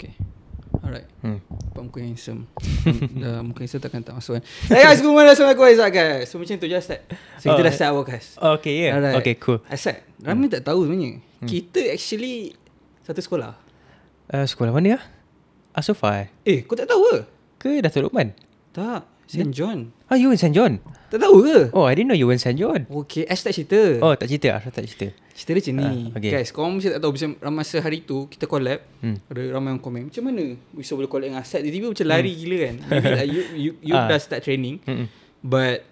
Okay. Alright. Pak muka handsome. Muka handsome takkan tak masuk kan. Hey guys, good morning. Assalamualaikum Asad guys. So macam tu je Asad. So kita dah start our guys. Okay, yeah. Alright. Okay, cool. Asad, ramai tak tahu sebenarnya. Kita actually satu sekolah. Sekolah mana lah? Asofah Kau tak tahu ke? ke Datuk Lukman? Tak, St. John. You in St. John? Tak tahu ke? Oh, I didn't know you were in St. John. Okay, Ash tak cerita. Oh, tak cerita. Ashraf tak cerita. Cerita dia macam ni. Okay. Guys, korang mesti tak tahu macam masa hari tu kita collab, ada ramai yang komen, macam mana bisa boleh collab dengan Asad? Tiba-tiba macam lari gila kan. Maybe like you dah start training. But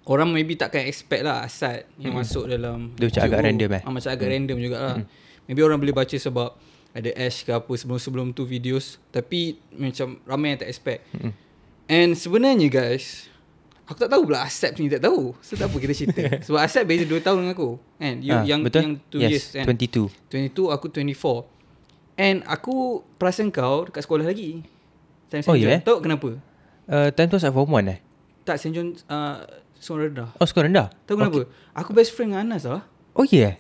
orang maybe takkan expect lah Asad yang masuk dalam dia macam agak random macam agak random jugalah. Maybe orang boleh baca sebab ada Ash ke apa sebelum-sebelum tu videos, tapi macam ramai yang tak expect. And sebenarnya guys, aku tak tahu pula Asad ni tak tahu. So tak apa kita cerita. Sebab Asad beza 2 tahun dengan aku kan. Yang 2 years kan. 22, aku 24. And aku perasan kau dekat sekolah lagi. Time Oh, St. John. yeah? Tahu kenapa? time tu saya form 1 Tak, St. John sekolah rendah. Oh, sekolah rendah? Tahu kenapa? Aku best friend dengan Anas lah. Oh, yeah.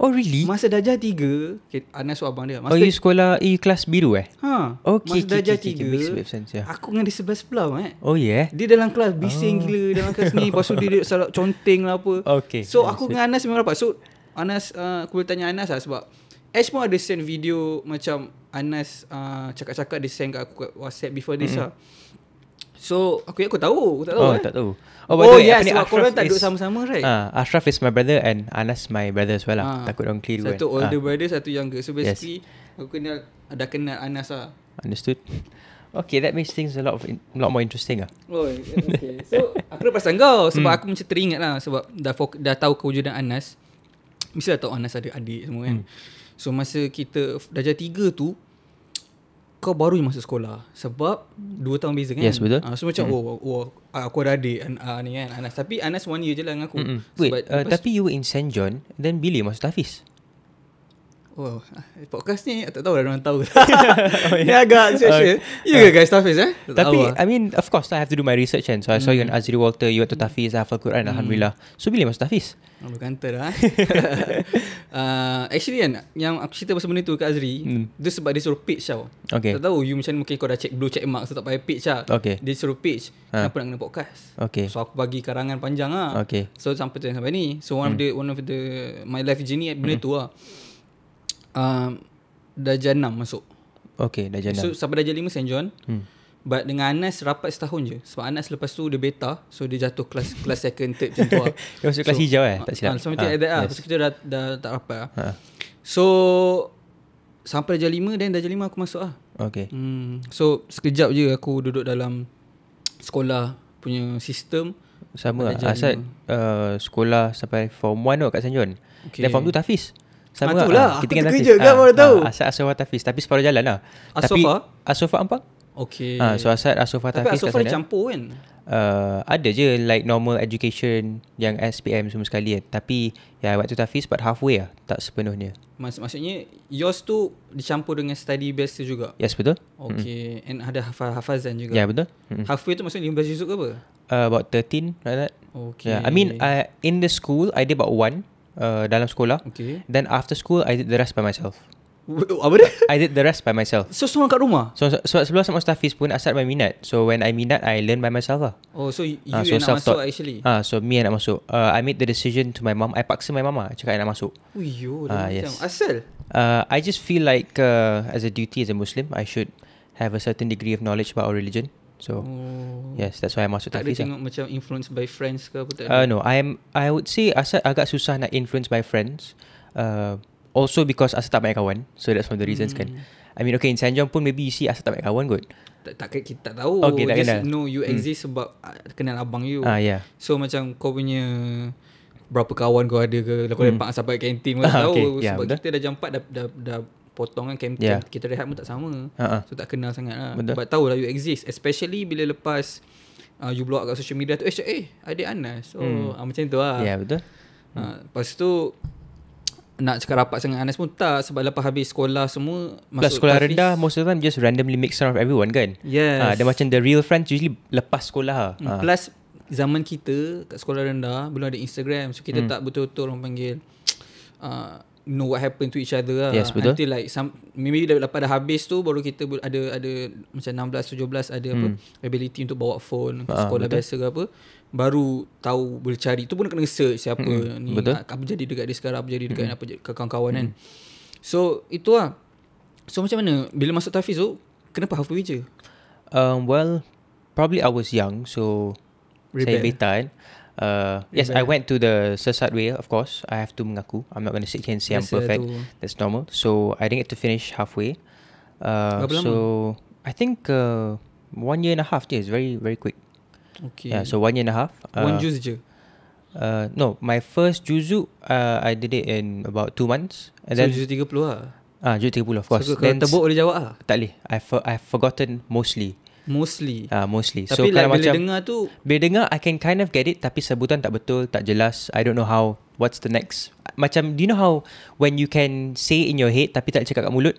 Oh, really? Masa darjah 3, Anas tu abang dia. Masa you sekolah kelas biru Masa Okay, darjah okay, 3 makes sense, yeah. aku dengan dia sebelah-sebelah Oh, yeah. Dia dalam kelas bising gila dalam kelas ni. Lepas tu dia salah conteng lah apa. Okay. So aku dengan Anas memang rapat. So Anas, aku boleh tanya Anas lah sebab Ash pun ada send video macam Anas cakap-cakap dia send kat aku kat WhatsApp before this lah. So aku tahu. Aku tak tahu tak tahu. By the way, yes, sebab korang tak duduk sama-sama right? Ashraf is my brother and Anas my brother as well lah. Takut orang clear Satu older brother, satu younger. So basically aku dah kenal Anas lah. Understood. Okay, that makes things a lot more interesting lah. Oh, okay. So aku dah perasan kau sebab aku macam teringat lah sebab dah tahu kewujudan Anas. Mesti dah tahu Anas ada adik semua kan. So masa kita darjah 3 tu, kau baru je masuk sekolah sebab 2 tahun beza kan. Yes, betul. So macam aku ada adik ni kan Anas. Tapi Anas 1 year je lah dengan aku. Wait, tapi you were in St. John, then bila masuk Tahfiz? Podcast ni tak tahu dah orang tahu. Ni agak special. Ya ke guys Tahfiz Tapi I mean, of course I have to do my research kan. So I saw you on Azri Walter, you went to Tahfiz, hafal Quran, alhamdulillah. So bila masuk Tahfiz? Berkantar lah. Actually kan, yang aku cerita pasal benda tu kat Azri, dia sebab dia suruh page tau. Okay. Tak tahu you macam mungkin kau dah check blue check mark, so tak payah page lah. Okay. Dia suruh page, kenapa nak kena podcast. Okay. So aku bagi karangan panjang lah. Okay. So sampai ni. So one of the my life journey benda tu lah. Darjah 6 masuk. Okay, darjah 6. So sampai darjah 5 St. John. But dengan Anas rapat setahun je. Sebab Anas lepas tu dia beta, so dia jatuh kelas second, third macam tu lah. Dia masuk kelas hijau tak silap. Something like that lah. Lepas kita dah tak rapat lah. So sampai darjah 5, dan darjah 5 aku masuk lah. Okay. So sekejap je aku duduk dalam sekolah punya sistem. Sama lah. Asad sekolah sampai form 1 kat St. John. Okay. Dan form 2 Tahfiz. Sama lah. Kita aku kan terkejut kan baru tahu. Asad Asofah Tahfiz. Tapi separuh jalan lah. Asofah Ampang. Okay. So Asad Asofah Tahfiz. Tapi Asofah dia campur kan? Ada je like normal education yang SPM semua sekali kan. Tapi I went to Tahfiz but halfway lah. Tak sepenuhnya. Maksudnya yours tu dicampur dengan study based juga? Yes, betul. Okay. And ada hafazan juga? Ya, betul. Halfway tu maksudnya 15 juzuk ke apa? About 13 like that. Okay. I mean in the school I did about 1 dalam sekolah. Okay. Then after school I did the rest by myself. Apa dia? I did the rest by myself. So semua kat rumah? So sebelum masuk Tahfiz pun Asad main minat. So when I minat I learn by myself lah. Oh, so you yang nak masuk actually? So me yang nak masuk. I made the decision to my mom. I paksa my mama cakap I nak masuk. Uyuh, yes. macam asal? I just feel like as a duty as a Muslim I should have a certain degree of knowledge about our religion. So yes, that's why I masuk Tahfiz. Tak ada tengok macam influenced by friends ke apa tak ada? No, I would say Asad agak susah nak influence by friends. Also because Asad tak banyak kawan. So that's one of the reasons kan. I mean okay, in St. John pun maybe you see Asad tak banyak kawan kot. Kita tak tahu. Okay, tak just kenal. know you exist sebab kenal abang you. Yeah. So macam kau punya berapa kawan kau ada ke, kau lepak sampai kantin kau tahu. Okay. Sebab Betul. kita dah jam 4 dah potong kan kantin. Kita rehat pun tak sama. So tak kenal sangat lah. But tahulah you exist. Especially bila lepas you blow up kat social media tu, adik Anas. Macam tu lah. Ya, betul. Lepas tu nak cakap rapat sangat Anas pun tak, sebab lepas habis sekolah semua masuk sekolah Tahfiz rendah, most of the time just randomly mix around with everyone kan. Yes. Dan macam the real friends usually lepas sekolah. Plus zaman kita kat sekolah rendah belum ada Instagram, so kita tak betul-betul orang panggil know what happened to each other lah. Yes, betul. Until like maybe dah habis tu baru kita ada macam 16 17 ada apa ability untuk bawa phone ke sekolah betul. biasa ke apa, baru tahu boleh cari. Tu pun kena search siapa ni, betul. apa jadi dekat dia sekarang, apa jadi dekat apa ke kawan-kawan kan. So itu lah. So macam mana bila masuk Tahfiz tu, kenapa halfway je? Well, probably I was young, so saya beta kan. Yes, I went to the sesat way, of course. I have to mengaku. I'm not going to sit here and say I'm perfect. That's normal. So I didn't get to finish halfway. So I think 1 year and a half. It's very, very quick. Okay. Yeah, so 1 year and a half. One juz je? No, my first juzu, I did it in about 2 months. And so then juz 30 lah? Juz 30, of course. So kalau tebuk boleh jawab lah? Tak boleh. I've forgotten mostly. Mostly. Mostly. Tapi so like kalau bila macam dengar tu, bila dengar I can kind of get it, tapi sebutan tak betul, tak jelas. I don't know how, what's the next. Macam do you know how when you can say in your head tapi tak cakap kat mulut?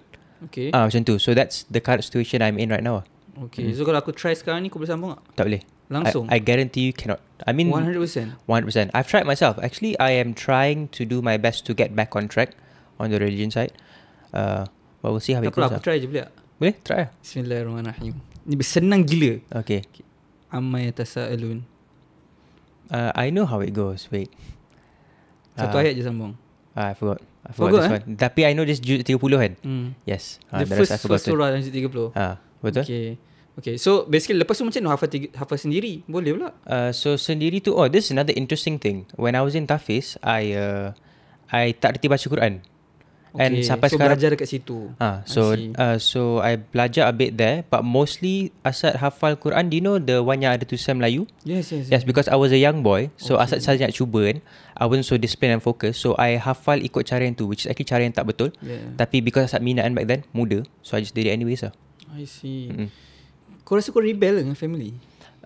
okay. Macam tu. So that's the current situation I'm in right now. Okay. So kalau aku try sekarang ni, aku boleh sambung tak? Tak boleh. Langsung? I guarantee you cannot. I mean 100%? 100%. I've tried myself. Actually, I am trying to do my best to get back on track on the religion side. But we'll see how it Tak goes. apa, aku try je boleh tak? Boleh? Try lah. Bismillahirrahmanirrahim. Ni senang gila. Okay. Amma yatasaalun. I know how it goes. Wait. Satu ayat je sambung. I forgot Forgot, this one. Tapi I know this juz 30 kan? Yes. The the rest I first forgot surah dalam juz 30. Betul? Okay. So basically lepas tu macam mana hafal sendiri? Boleh pula? So sendiri tu, this is another interesting thing. When I was in Tahfiz, I tak reti baca Quran. And sampai so sekarang belajar dekat situ. So I belajar a bit there, but mostly Asad hafal Quran. Do you know the one yang ada tulisan Melayu? Yes. Because I was a young boy, so Asad saja nak cuba kan. I wasn't so disciplined and focused, so I hafal ikut cara yang tu, which is actually cara yang tak betul. Tapi because Asad minat kan back then, muda, so I just did it anyways lah. I see. Kau rasa kau rebel dengan family?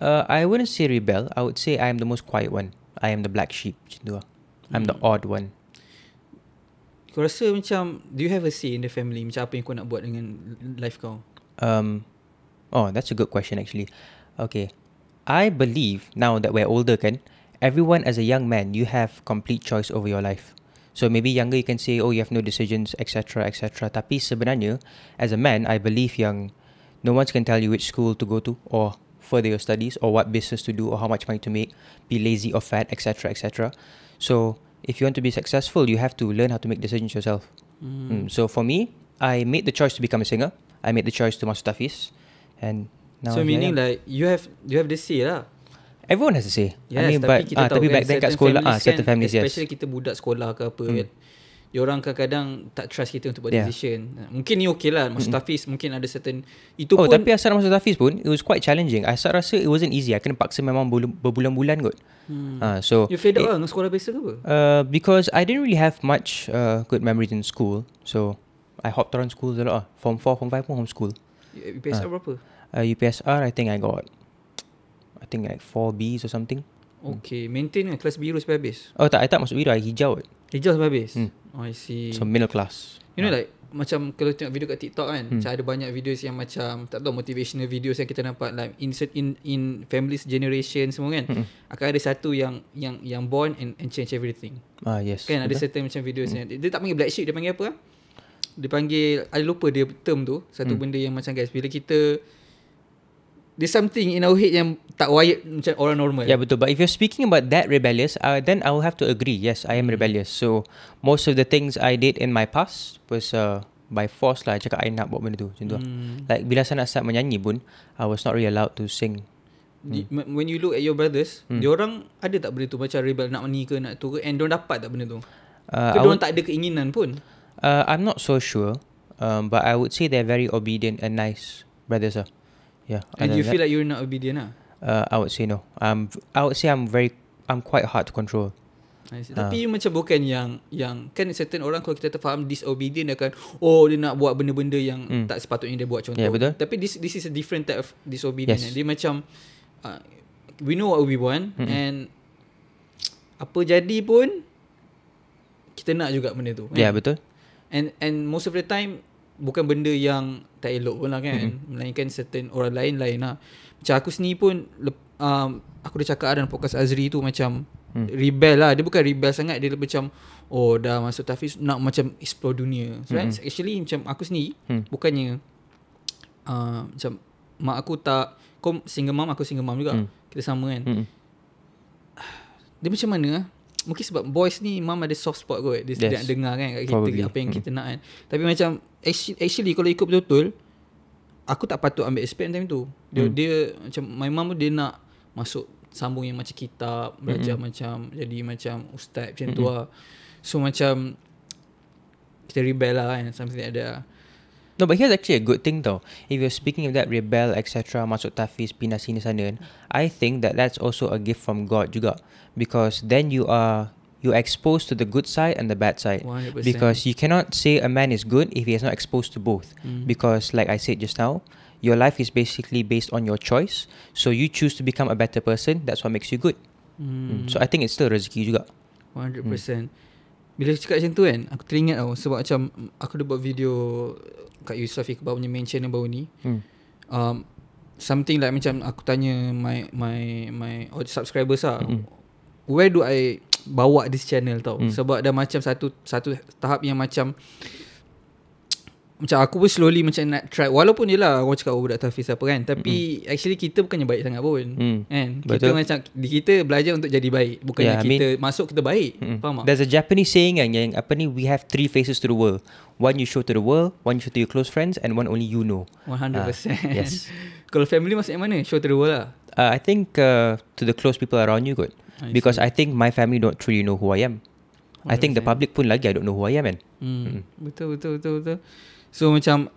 I wouldn't say rebel. I would say I am the most quiet one. I am the black sheep macam tu lah. I'm the odd one. Kau rasa macam, do you have a say in the family? Macam apa yang kau nak buat dengan life kau? That's a good question actually. Okay. I believe now that we're older kan, everyone as a young man, you have complete choice over your life. So maybe younger you can say, you have no decisions, etc. Tapi sebenarnya, as a man, I believe yang no one can tell you which school to go to, or further your studies, or what business to do, or how much money to make, be lazy or fat, etc. So if you want to be successful, you have to learn how to make decisions yourself. So for me, I made the choice to become a singer. I made the choice to masuk Tahfiz, and now. So meaning like you have the say lah. Everyone has to say. Yes, I mean, tapi back then kat sekolah, certain families, especially kita budak sekolah ke apa kan, diorang kadang-kadang tak trust kita untuk buat decision. Mungkin ni okey lah, masuk Tahfiz mungkin ada certain itu pun. Tapi Asad masuk Tahfiz pun, it was quite challenging. Asad rasa it wasn't easy. I kena paksa memang berbulan-bulan kot. So you fed up lah dengan sekolah biasa ke apa? Because I didn't really have much good memories in school, so I hopped around schools a lot lah. Form 4, Form 5 pun homeschool. UPSR berapa? UPSR I think I got like 4 Bs or something. Okay, maintain kan kelas biru sampai habis? Tak, I tak masuk biru, I hijau. Hijau sampai habis? I see. So middle class. You know like macam kalau tengok video kat TikTok kan, macam ada banyak videos yang macam tak tahu motivational videos yang kita nampak like insert in families generation semua kan. Akan ada satu yang born and change everything. Yes. Kan ada certain macam videos yang dia tak panggil black sheep, dia panggil apa? Dia panggil, I lupa dia term tu, satu benda yang macam guys, bila kita there's something in our head yang tak wired macam orang normal. Yeah, betul. But if you're speaking about that rebellious, then I will have to agree. Yes, I am rebellious. So most of the things I did in my past was by force lah. Cakap I nak buat benda tu, macam tu. Like bila saya nak start menyanyi pun, I was not really allowed to sing. When you look at your brothers, diorang ada tak benda tu macam rebel nak ni ke nak tu ke, and diorang dapat tak benda tu? Ke diorang tak ada keinginan pun? I'm not so sure, but I would say they're very obedient and nice brothers lah. Yeah. And you feel like you're not obedient lah? I would say no. I would say I'm quite hard to control. Tapi macam bukan yang kan certain orang kalau kita terfaham disobedient dia akan dia nak buat benda-benda yang tak sepatutnya dia buat, contoh. Yeah, betul. Tapi this is a different type of disobedience. Yes. Dia macam we know what we want, and apa jadi pun kita nak juga benda tu. Yeah, betul. And most of the time bukan benda yang tak elok pun lah kan, melainkan certain orang lain lah. Macam aku sendiri pun aku dah cakap dalam podcast Azri tu macam rebel lah. Dia bukan rebel sangat. Dia macam dah masuk Tahfiz nak macam explore dunia. So actually macam aku sendiri bukannya macam mak aku tak, kau single mom, aku single mom juga. Kita sama kan. Dia macam mana mungkin sebab boys ni mom ada soft spot kot. Dia nak dengar kan kat kita probably apa yang kita nak kan. Tapi macam actually kalau ikut betul-betul, aku tak patut ambil aspek time tu. Dia macam my mom dia nak masuk sambung yang macam kitab, belajar macam jadi macam ustaz macam tu lah. So macam kita rebel lah kan, something like that lah. No, but here's actually a good thing though. If you're speaking of that rebel, etc., masuk Tahfiz, pindah sini sana, I think that's also a gift from God juga. Because then you're exposed to the good side and the bad side. 100%. Because you cannot say a man is good if he is not exposed to both. Because like I said just now, your life is basically based on your choice. So you choose to become a better person, that's what makes you good. So I think it's still rezeki juga. 100%. Bila cakap macam tu kan, aku teringat tau. Sebab macam aku dah buat video kat Yusof Iqbal punya main channel baru ni. Something like macam aku tanya my subscribers lah, where do I bawa this channel tau. Sebab dah macam satu tahap yang macam aku pun slowly macam nak try. Walaupun je lah orang cakap budak Tahfiz apa kan, tapi actually kita bukannya baik sangat pun kan. Kita macam kita belajar untuk jadi baik, bukannya kita masuk kita baik. Faham tak? There's a Japanese saying yang apa ni, we have 3 faces to the world. One you show to the world, one you show to your close friends, and one only you know. 100%. Yes. Kalau family maksudnya mana? Show to the world lah. I think to the close people around you kot. Because I think my family don't truly know who I am. 100%. I think the public pun lagi I don't know who I am kan. Betul. So macam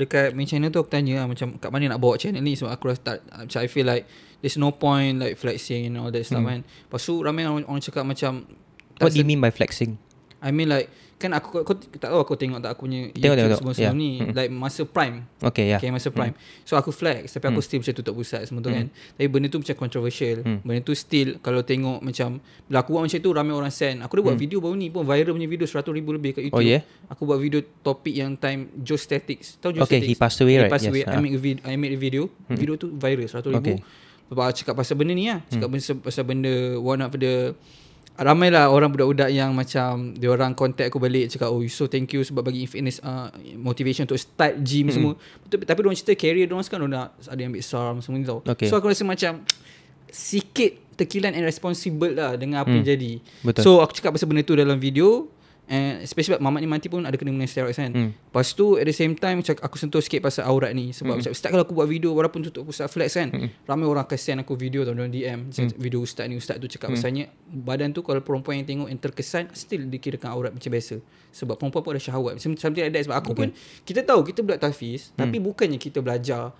dekat main channel tu aku tanya lah, macam kat mana nak bawa channel ni. So aku rasa macam I feel like there's no point like flexing and all that stuff kan. Lepas tu ramai orang cakap macam, what do you mean by flexing? I mean like kan kau tak tahu aku tengok tak aku punya YouTube semua ni like masa prime. Okay, masa prime. So aku flex tapi aku still macam tutup pusat semua tu kan. Tapi benda tu macam controversial. Benda tu still kalau tengok macam bila aku buat macam tu ramai orang send. Aku dah buat video baru ni pun viral punya video 100,000 lebih kat YouTube. Aku buat video topik yang time Joe Statics. Tahu Joe Statics? He passed away, right? He passed away. I made a video. Video tu viral 100,000. Lepas cakap pasal benda ni lah. Cakap pasal benda one of the ramai lah orang budak-budak yang macam dia orang contact aku balik cakap so thank you sebab bagi fitness motivation untuk start gym semua. Tapi diorang cerita career diorang sekarang diorang ada yang ambil SARM semua ni tau. So aku rasa macam sikit terkilan and responsible lah dengan apa yang jadi. Betul. So aku cakap pasal benda tu dalam video. And especially Mamat ni mati pun ada kena mengenai steroids kan. Lepas tu at the same time macam aku sentuh sikit pasal aurat ni. Sebab macam start kalau aku buat video walaupun tutup pusat flex kan, ramai orang kesian aku video tau dalam DM. Video ustaz tu cakap pasalnya badan tu kalau perempuan yang tengok yang terkesan still dikirakan aurat macam biasa. Sebab perempuan pun ada syahwat. Something like that. Sebab aku pun kita tahu kita budak Tahfiz tapi bukannya kita belajar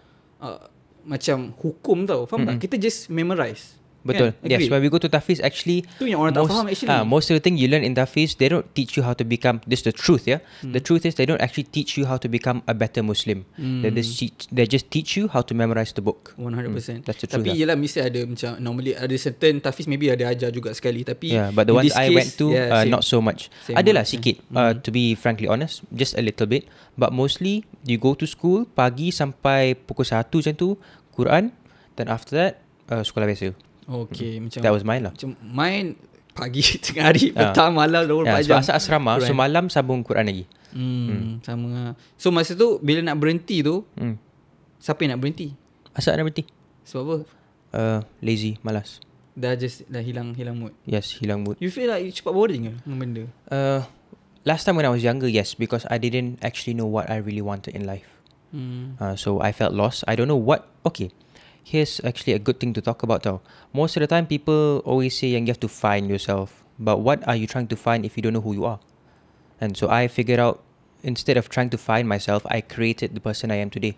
macam hukum tau. Faham tak? Kita just memorize. Betul. Yes, when we go to Tahfiz actually tu yang orang tak faham actually. Most of the thing you learn in Tahfiz, they don't teach you how to become, this is the truth The truth is they don't actually teach you how to become a better Muslim. They just teach you how to memorize the book. 100%. That's the truth. Tapi yelah mesti ada macam normally ada certain Tahfiz maybe ada ajar juga sekali tapi but the ones I went to not so much. Adalah much, sikit to be frankly honest, just a little bit, but mostly you go to school pagi sampai pukul 1 macam tu Quran, then after that sekolah biasa. Okay, macam that was mine lah. Macam mine pagi, tengah hari, petang, malam 24 jam. Sebab asrama, so malam sambung Quran lagi. Sama lah. So masa tu bila nak berhenti tu, siapa yang nak berhenti? Asad nak berhenti. Sebab apa? Lazy, malas. Dah hilang mood. Yes, hilang mood. You feel like you cepat boring ke dengan benda? Last time when I was younger, yes, because I didn't actually know what I really wanted in life. So I felt lost. I don't know what. Okay, here's actually a good thing to talk about tau. Most of the time people always say you have to find yourself. But what are you trying to find if you don't know who you are? And so I figured out, instead of trying to find myself, I created the person I am today.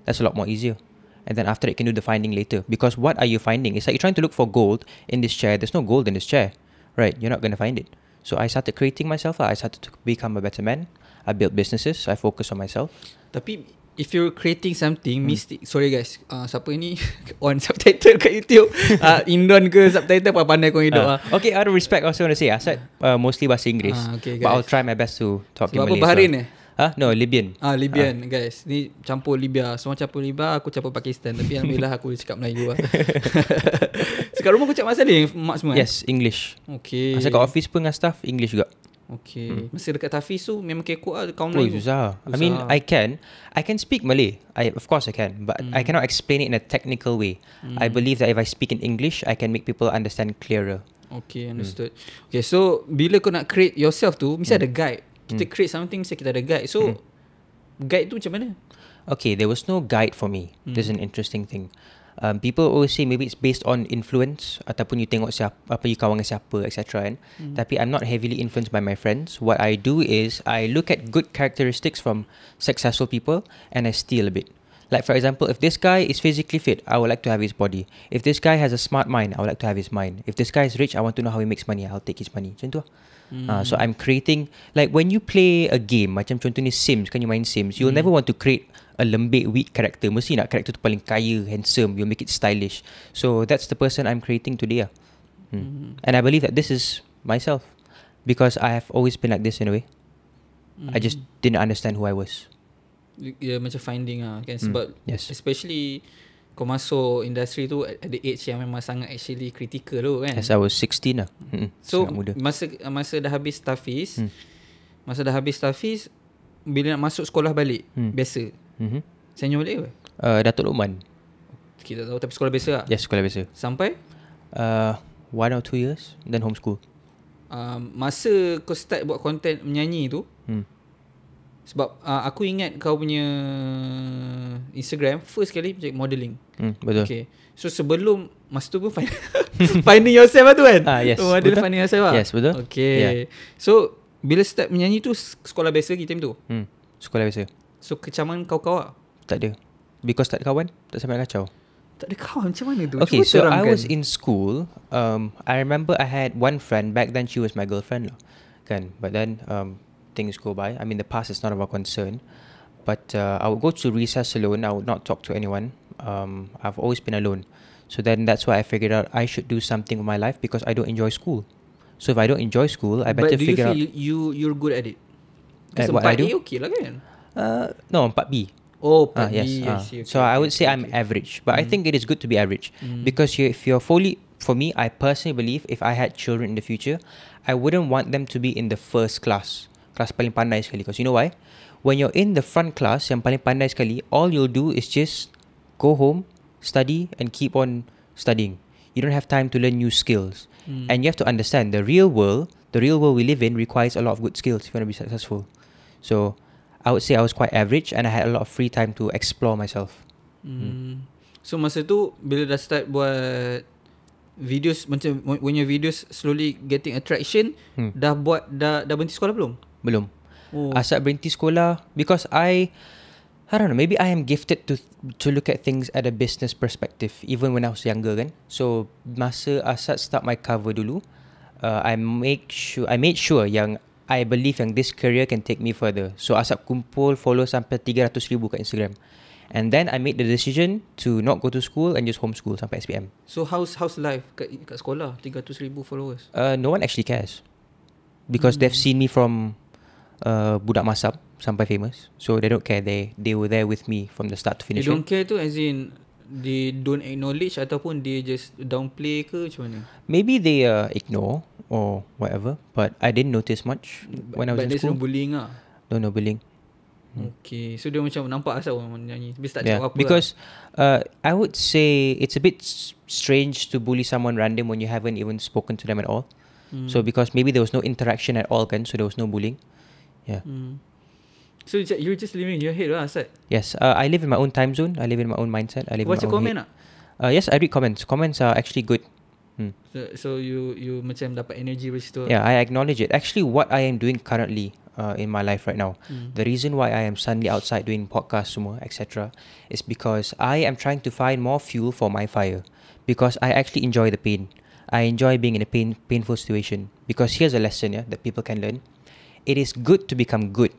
That's a lot more easier. And then after that, you can do the finding later. Because what are you finding? It's like you're trying to look for gold in this chair. There's no gold in this chair. Right? You're not going to find it. So I started creating myself. I started to become a better man. I built businesses. I focus on myself. Tapi if you're creating something, sorry guys, siapa ni on subtitle kat YouTube, Indon ke subtitle apa pandai kau hidup Okay, out of respect, I also want to say Asad mostly bahasa Inggeris, okay, but I'll try my best to talk in Sebab Malay. Sebab apa Bahrain No, Libyan. Libyan guys. Ni campur Libya. Semua campur Libya, aku campur Pakistan. Tapi alhamdulillah aku cakap Melayu lah. Sekat rumah kau cakap Masa dia mak semua? Yes, English. Okay. Masa kat office pun dengan staff, English juga. Okay. Masa dekat Tahfiz tu memang kekok lah kaum Oh, Melayu. susah. I mean, I can speak Malay. Of course I can, but I cannot explain it in a technical way. I believe that if I speak in English, I can make people understand clearer. Okay, understood. Okay, so bila kau nak create yourself tu, mesti ada guide. Kita create something, mesti kita ada guide. So, guide tu macam mana? Okay, there was no guide for me. This is an interesting thing. People always say maybe it's based on influence ataupun you tengok siapa, apa you kawan dengan siapa, etc. Kan? Tapi I'm not heavily influenced by my friends. What I do is I look at good characteristics from successful people and I steal a bit. Like for example, if this guy is physically fit, I would like to have his body. If this guy has a smart mind, I would like to have his mind. If this guy is rich, I want to know how he makes money. I'll take his money. Macam tu lah. So I'm creating, like when you play a game, macam contohnya Sims, kan you main Sims, you'll never want to create a lembik, weak character. Mesti nak character tu paling kaya, handsome, you'll make it stylish. So that's the person I'm creating today lah. And I believe that this is myself. Because I have always been like this in a way. I just didn't understand who I was. Ya, macam finding lah kan. Sebab yes. especially kau masuk industri tu at the age yang memang sangat actually critical tu kan. Yes, I was 16 lah. So muda. masa dah habis Tahfiz, masa dah habis Tahfiz, bila nak masuk sekolah balik, biasa. Senior balik ke? Datuk Luqman. Kita tahu, tapi sekolah biasa lah? Yes, sekolah biasa. Sampai? 1 or 2 years, then homeschool. Masa kau start buat content menyanyi tu, sebab aku ingat kau punya Instagram first kali macam modelling. Betul. Okay. So sebelum masa tu pun finding yourself lah tu kan? Yes. Model finding yourself lah? Yes, betul. Okay. Yeah. So bila start menyanyi tu sekolah biasa lagi time tu? Sekolah biasa. So Kecaman kau lah? Tak ada. Because tak ada kawan, tak sampai nak kacau. Tak ada kawan, macam mana tu? Okay, cuba so terangkan. I was in school. I remember I had one friend. Back then she was my girlfriend lah. Kan? But then things go by. I mean the past is not of our concern. But I would go to recess alone. I would not talk to anyone. I've always been alone. So then that's why I figured out I should do something with my life because I don't enjoy school. So if I don't enjoy school, I better figure out. But do you feel you're good at it? Because What I do? 4A okay lah kan? No, 4B. Oh, 4B. Yes. Okay, so I would say I'm average. But I think it is good to be average. Because if you're fully, for me, I personally believe if I had children in the future, I wouldn't want them to be in the first class. Kelas paling pandai sekali. Because you know why? When you're in the front class, yang paling pandai sekali, all you'll do is just go home, study and keep on studying. You don't have time to learn new skills. And you have to understand the real world we live in requires a lot of good skills if you want to be successful. So I would say I was quite average and I had a lot of free time to explore myself. So masa tu bila dah start buat videos, macam when your videos slowly getting attraction, dah berhenti sekolah belum? Belum. Asad berhenti sekolah because I don't know, maybe I am gifted to look at things at a business perspective even when I was younger kan. So masa Asad start my cover dulu, I made sure yang I believe yang this career can take me further. So Asad kumpul follow sampai 300,000 kat Instagram. And then I made the decision to not go to school and just homeschool sampai SPM. So how's life kat sekolah 300,000 followers? No one actually cares. Because they've seen me from budak masab sampai famous. So they don't care. They were there with me from the start to finish. They don't care tu as in they don't acknowledge ataupun they just downplay ke macam mana? Maybe they ignore or whatever. But I didn't notice much when I was in school. But there's no bullying lah? No bullying. Okay. So dia macam nampak asal orang nyanyi. Tapi tak cakap apa because I would say it's a bit strange to bully someone random when you haven't even spoken to them at all. So because maybe there was no interaction at all kan, so there was no bullying. Yeah. So you're just living in your head lah, Asad? Yes. I live in my own time zone. I live in my own mindset. I live Baca in my own komen head. tak? Yes, I read comments. Comments are actually good. So you macam dapat energy dari situ? Yeah, I acknowledge it. Actually, what I am doing currently in my life right now, the reason why I am suddenly outside doing podcasts semua, etc., is because I am trying to find more fuel for my fire. Because I actually enjoy the pain. I enjoy being in a painful situation. Because here's a lesson that people can learn. It is good to become good,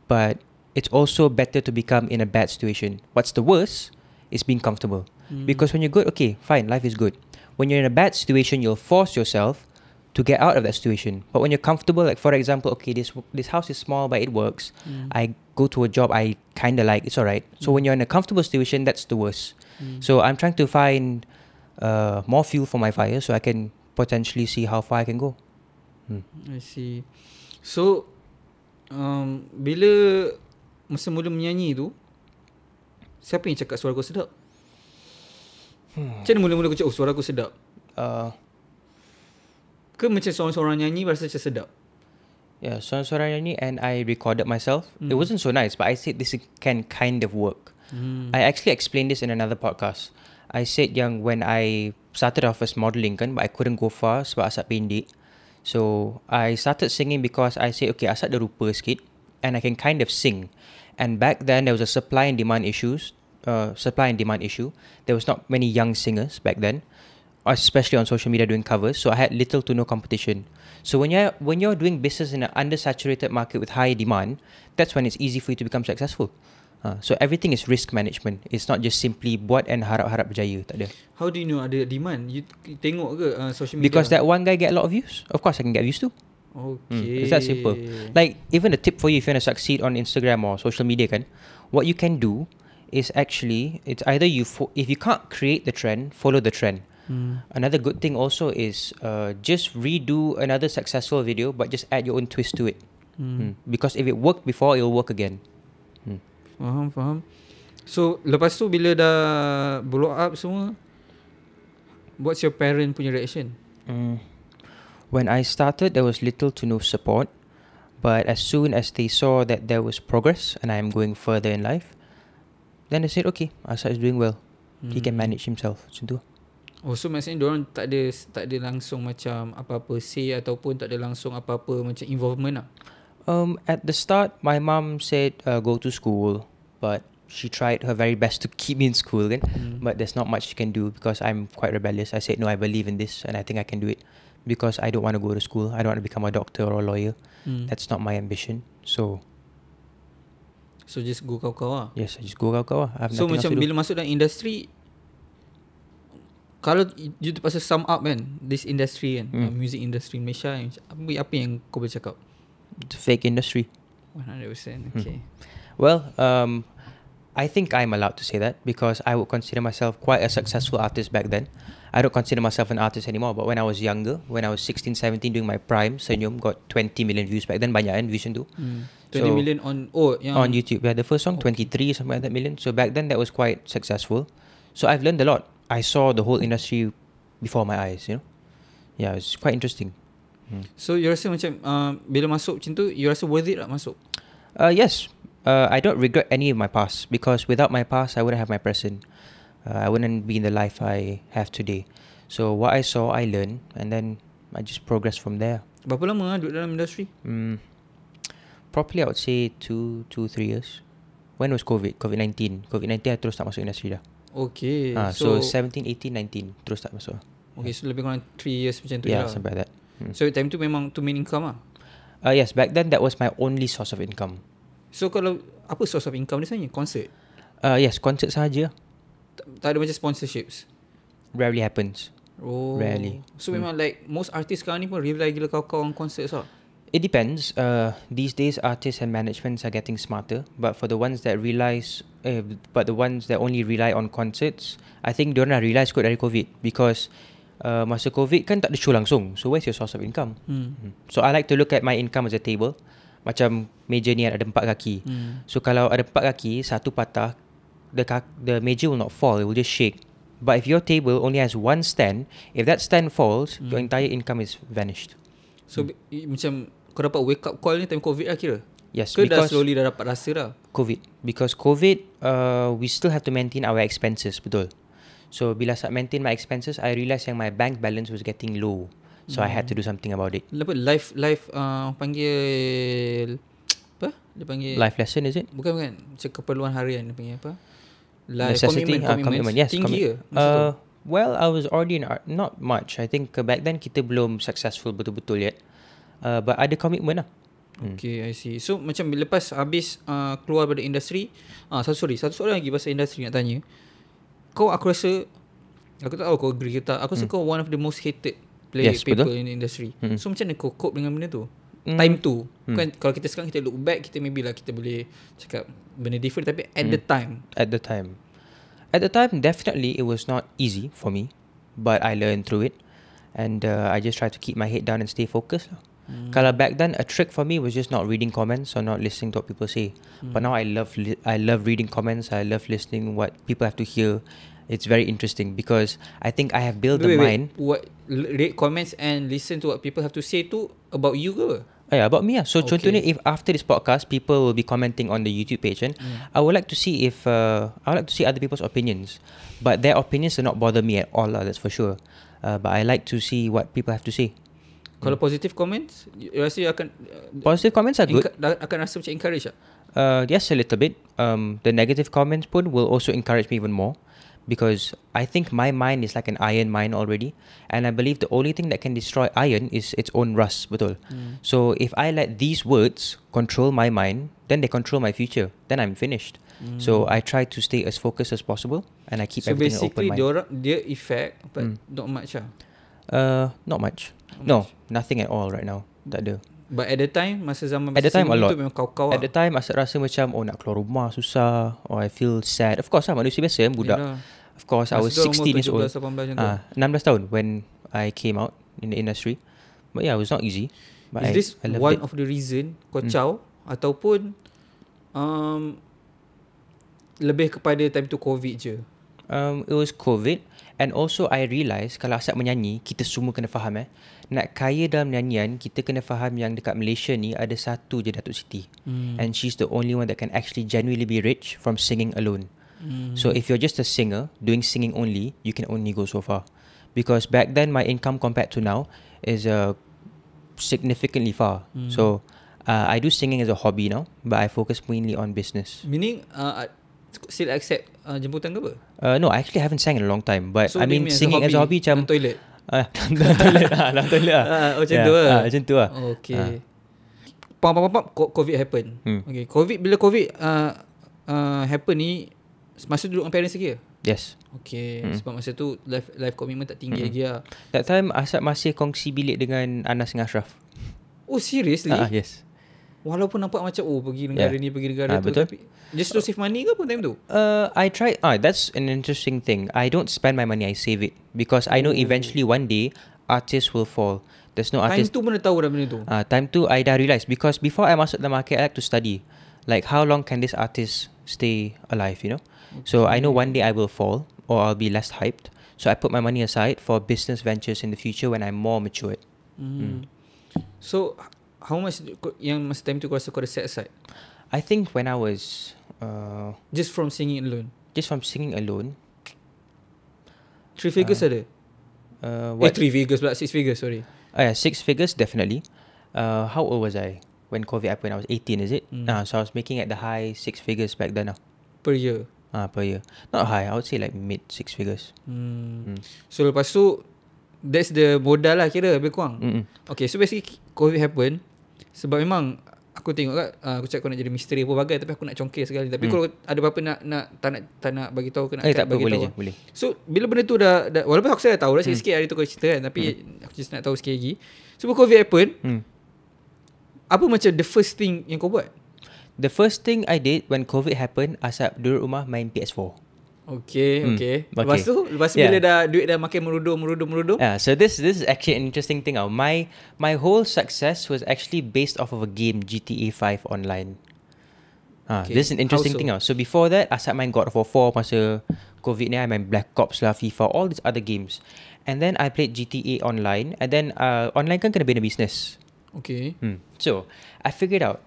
but it's also better to become in a bad situation. What's the worst is being comfortable. Because when you're good, okay, fine, life is good. When you're in a bad situation, you'll force yourself to get out of that situation. But when you're comfortable, like for example, okay, this house is small but it works. I go to a job I kind of like, it's alright. So when you're in a comfortable situation, that's the worst. So I'm trying to find more fuel for my fire so I can potentially see how far I can go. I see. So bila masa mula menyanyi tu, siapa yang cakap suara kau sedap? Macam mana mula-mula kau cakap suara aku sedap? Ke macam seorang-seorang nyanyi rasa macam sedap? Yeah, seorang-seorang nyanyi and I recorded myself. It wasn't so nice, but I said this can kind of work. I actually explained this in another podcast. I said yang when I started off as modelling kan, but I couldn't go far sebab Asad pendek. So I started singing because I said, okay, Asad ada rupa sikit and I can kind of sing. And back then there was a supply and demand issue. There was not many young singers back then, especially on social media doing covers. So I had little to no competition. So when you're doing business in an undersaturated market with high demand, that's when it's easy for you to become successful. So everything is risk management. It's not just simply buat and harap-harap berjaya. Tak ada. How do you know ada demand? You tengok ke social media? Because that one guy get a lot of views. Of course I can get views too. Okay. It's that simple. Like even a tip for you if you want to succeed on Instagram or social media kan, what you can do is actually, it's either if you can't create the trend, follow the trend. Another good thing also is just redo another successful video but just add your own twist to it. Because if it worked before, it will work again. Faham. So lepas tu bila dah blow up semua, what's your parent punya reaction? When I started, there was little to no support. But as soon as they saw that there was progress and I am going further in life, then they said, okay, Asad is doing well. He can manage himself. Macam tu. Oh, so maksudnya diorang tak ada langsung macam apa-apa say ataupun tak ada langsung apa-apa macam involvement lah? At the start, my mum said go to school, but she tried her very best to keep me in school kan. But there's not much she can do because I'm quite rebellious. I said no, I believe in this and I think I can do it because I don't want to go to school. I don't want to become a doctor or a lawyer. That's not my ambition. So just go kau-kau lah. Yes, I just go kau-kau lah. I have So nothing macam else to do. bila masuk dalam industri, kalau you terpaksa sum up kan, this industry kan, music industry Malaysia, apa yang kau boleh cakap? It's a fake industry. 100%. Okay. Well, I think I'm allowed to say that because I would consider myself quite a successful artist back then. I don't consider myself an artist anymore, but when I was younger, when I was 16, 17 doing my prime, Senyum got 20 million views back then. Banyak kan vision tu. 20 million on on YouTube. Yeah, the first song 23 something like that million. So back then that was quite successful. So I've learned a lot. I saw the whole industry before my eyes, you know. Yeah, it's quite interesting. So you rasa macam bila masuk macam tu, you rasa worth it tak masuk? Yes. I don't regret any of my past because without my past, I wouldn't have my present. I wouldn't be in the life I have today. So what I saw, I learned, and then I just progressed from there. Berapa lama duduk dalam industri? Probably I would say 2-3 years. When was COVID-19? COVID-19 I terus tak masuk industri dah. Okay. So 17, 18, 19 terus tak masuk. Okay, so lebih kurang 3 years macam tu lah. lah. Sampai that. So time tu memang to main income lah? Yes, back then that was my only source of income. So kalau apa source of income dia sebenarnya? Concert? Yes, concert sahaja. Tak ada macam sponsorships? Rarely happens. Oh. Rarely. So memang like most artists sekarang ni pun rely gila kau-kau on concerts lah? It depends. These days, artists and managements are getting smarter. But for the ones that only rely on concerts, I think diorang dah realise kot dari COVID because masa COVID kan tak ada show langsung. So where's your source of income? So I like to look at my income as a table. Macam meja ni ada 4 kaki. So kalau ada 4 kaki, satu patah, the meja will not fall. It will just shake. But if your table only has one stand, if that stand falls, your entire income is vanished. So macam kau dapat wake up call ni time COVID lah kira? Yes, ke dah because slowly dah dapat rasa dah? COVID. Because COVID, we still have to maintain our expenses, betul. So bila saya maintain my expenses, I realised yang my bank balance was getting low. So I had to do something about it. Apa life panggil apa? Dia panggil Life lesson, is it? Bukan. Macam keperluan harian dia panggil apa? Life Necessity, commitment. Yes, tinggi ke? Well, I was already in art, not much. I think back then kita belum successful betul-betul yet. But ada commitment lah. Okay, I see. So macam lepas habis keluar dari industri, satu soalan lagi pasal industri nak tanya. Kau, aku rasa, aku tak tahu kau agree ke tak, aku rasa kau one of the most hated play Yes, people betul. in the industry. Mm. So macam mana kau cope dengan benda tu? Time tu. Bukan kalau kita sekarang kita look back, kita maybe lah kita boleh cakap benda different, tapi at the time. At the time, definitely it was not easy for me, but I learned through it, and I just tried to keep my head down and stay focused. Kalau back then, a trick for me was just not reading comments or not listening to what people say. But now I love reading comments. I love listening what people have to hear. It's very interesting because I think I have built the mind. What read comments and listen to what people have to say tu about you ke? Yeah, about me. So, Okay. contohnya, if after this podcast, people will be commenting on the YouTube page, and I would like to see if other people's opinions, but their opinions do not bother me at all. That's for sure. But I like to see what people have to say. Kalau positive comments, you rasa you akan Positive comments are good. akan rasa macam encourage tak? Yes, a little bit. The negative comments pun will also encourage me even more, because I think my mind is like an iron mine already, and I believe the only thing that can destroy iron is its own rust, betul. So if I let these words control my mind, then they control my future. Then I'm finished. So I try to stay as focused as possible, and I keep So everything an open basically mind. dia effect but not much lah. Not much. No, nothing at all right now. Tak ada. But at the time, masa zaman At the time, a Sembang lot. tu memang kau-kau At the time, Asad rasa macam, nak keluar rumah susah, or I feel sad. Of course lah, manusia biasa, budak. Yelah. Of course, I was 16 years old. 17, 18 macam tu. 16 tahun when I came out in the industry. But yeah, it was not easy. But Is this I loved one it. of the reason kau caw ataupun lebih kepada time tu COVID je? It was COVID, and also I realised kalau Asad menyanyi, kita semua kena faham nak kaya dalam nyanyian, kita kena faham yang dekat Malaysia ni ada satu je Datuk Siti, and she's the only one that can actually genuinely be rich from singing alone. So if you're just a singer doing singing only, you can only go so far, because back then my income compared to now is significantly far. So I do singing as a hobby now, but I focus mainly on business. Meaning still accept jemputan ke apa? No, I actually haven't sang in a long time, but So I mean dia singing as a hobby macam dalam toilet. dalam toilet Macam tu lah. macam tu lah. Okay. COVID happen. Okay. Bila COVID happen ni, masa duduk dengan parents lagi ke? Yes. Okay. Sebab masa tu life commitment tak tinggi lagi lah. That time Asad masih kongsi bilik dengan Anas dengan Ashraf. Oh seriously? Yes. Walaupun nampak macam pergi negara ni, pergi negara tu, betul. tapi just to save money ke pun time tu? I tried. That's an interesting thing. I don't spend my money. I save it because I know eventually one day artists will fall. There's no Time artist. tu mana tahu dah benda tu? Time tu I dah realise, because before I masuk the market, I like to study like how long can this artist stay alive, you know. So I know one day I will fall or I'll be less hyped. So I put my money aside for business ventures in the future when I'm more matured. So how much yang masa time tu kau rasa kau ada set aside? I think when I was Just from singing alone? just from singing alone. 3 figures ada? What? 3 figures pula, 6 figures, sorry. Yeah, 6 figures definitely. How old was I when COVID happened? I was 18, is it? So I was making at the high 6 figures back then. Per year? Per year. Not high, I would say like mid 6 figures. So lepas tu, that's the modal lah kira lebih kurang. Okay, so basically COVID happen sebab memang aku tengok kat aku cakap kau nak jadi misteri apa bagai, tapi aku nak congkir sekali. Tapi kalau ada apa-apa nak tak nak bagi tahu, kena Tak apa, bagi boleh tahu. je, boleh. So bila benda tu dah walaupun aku dah tahu dah sikit-sikit hari tu kau cerita kan, tapi aku just nak tahu sikit lagi. So bila COVID happen, apa macam the first thing yang kau buat? The first thing I did when COVID happened, Asap duduk rumah main PS4. Okay. Lepas tu bila duit dah makin merudum. Yeah, so this is actually an interesting thing. My whole success was actually based off of a game, GTA 5 online. Okay. This is an interesting How so? thing. So before that, Asap main God of War 4 masa COVID ni, I main Black Ops lah, FIFA, all these other games. And then I played GTA online, and then online kan kena bina business. Okay. So I figured out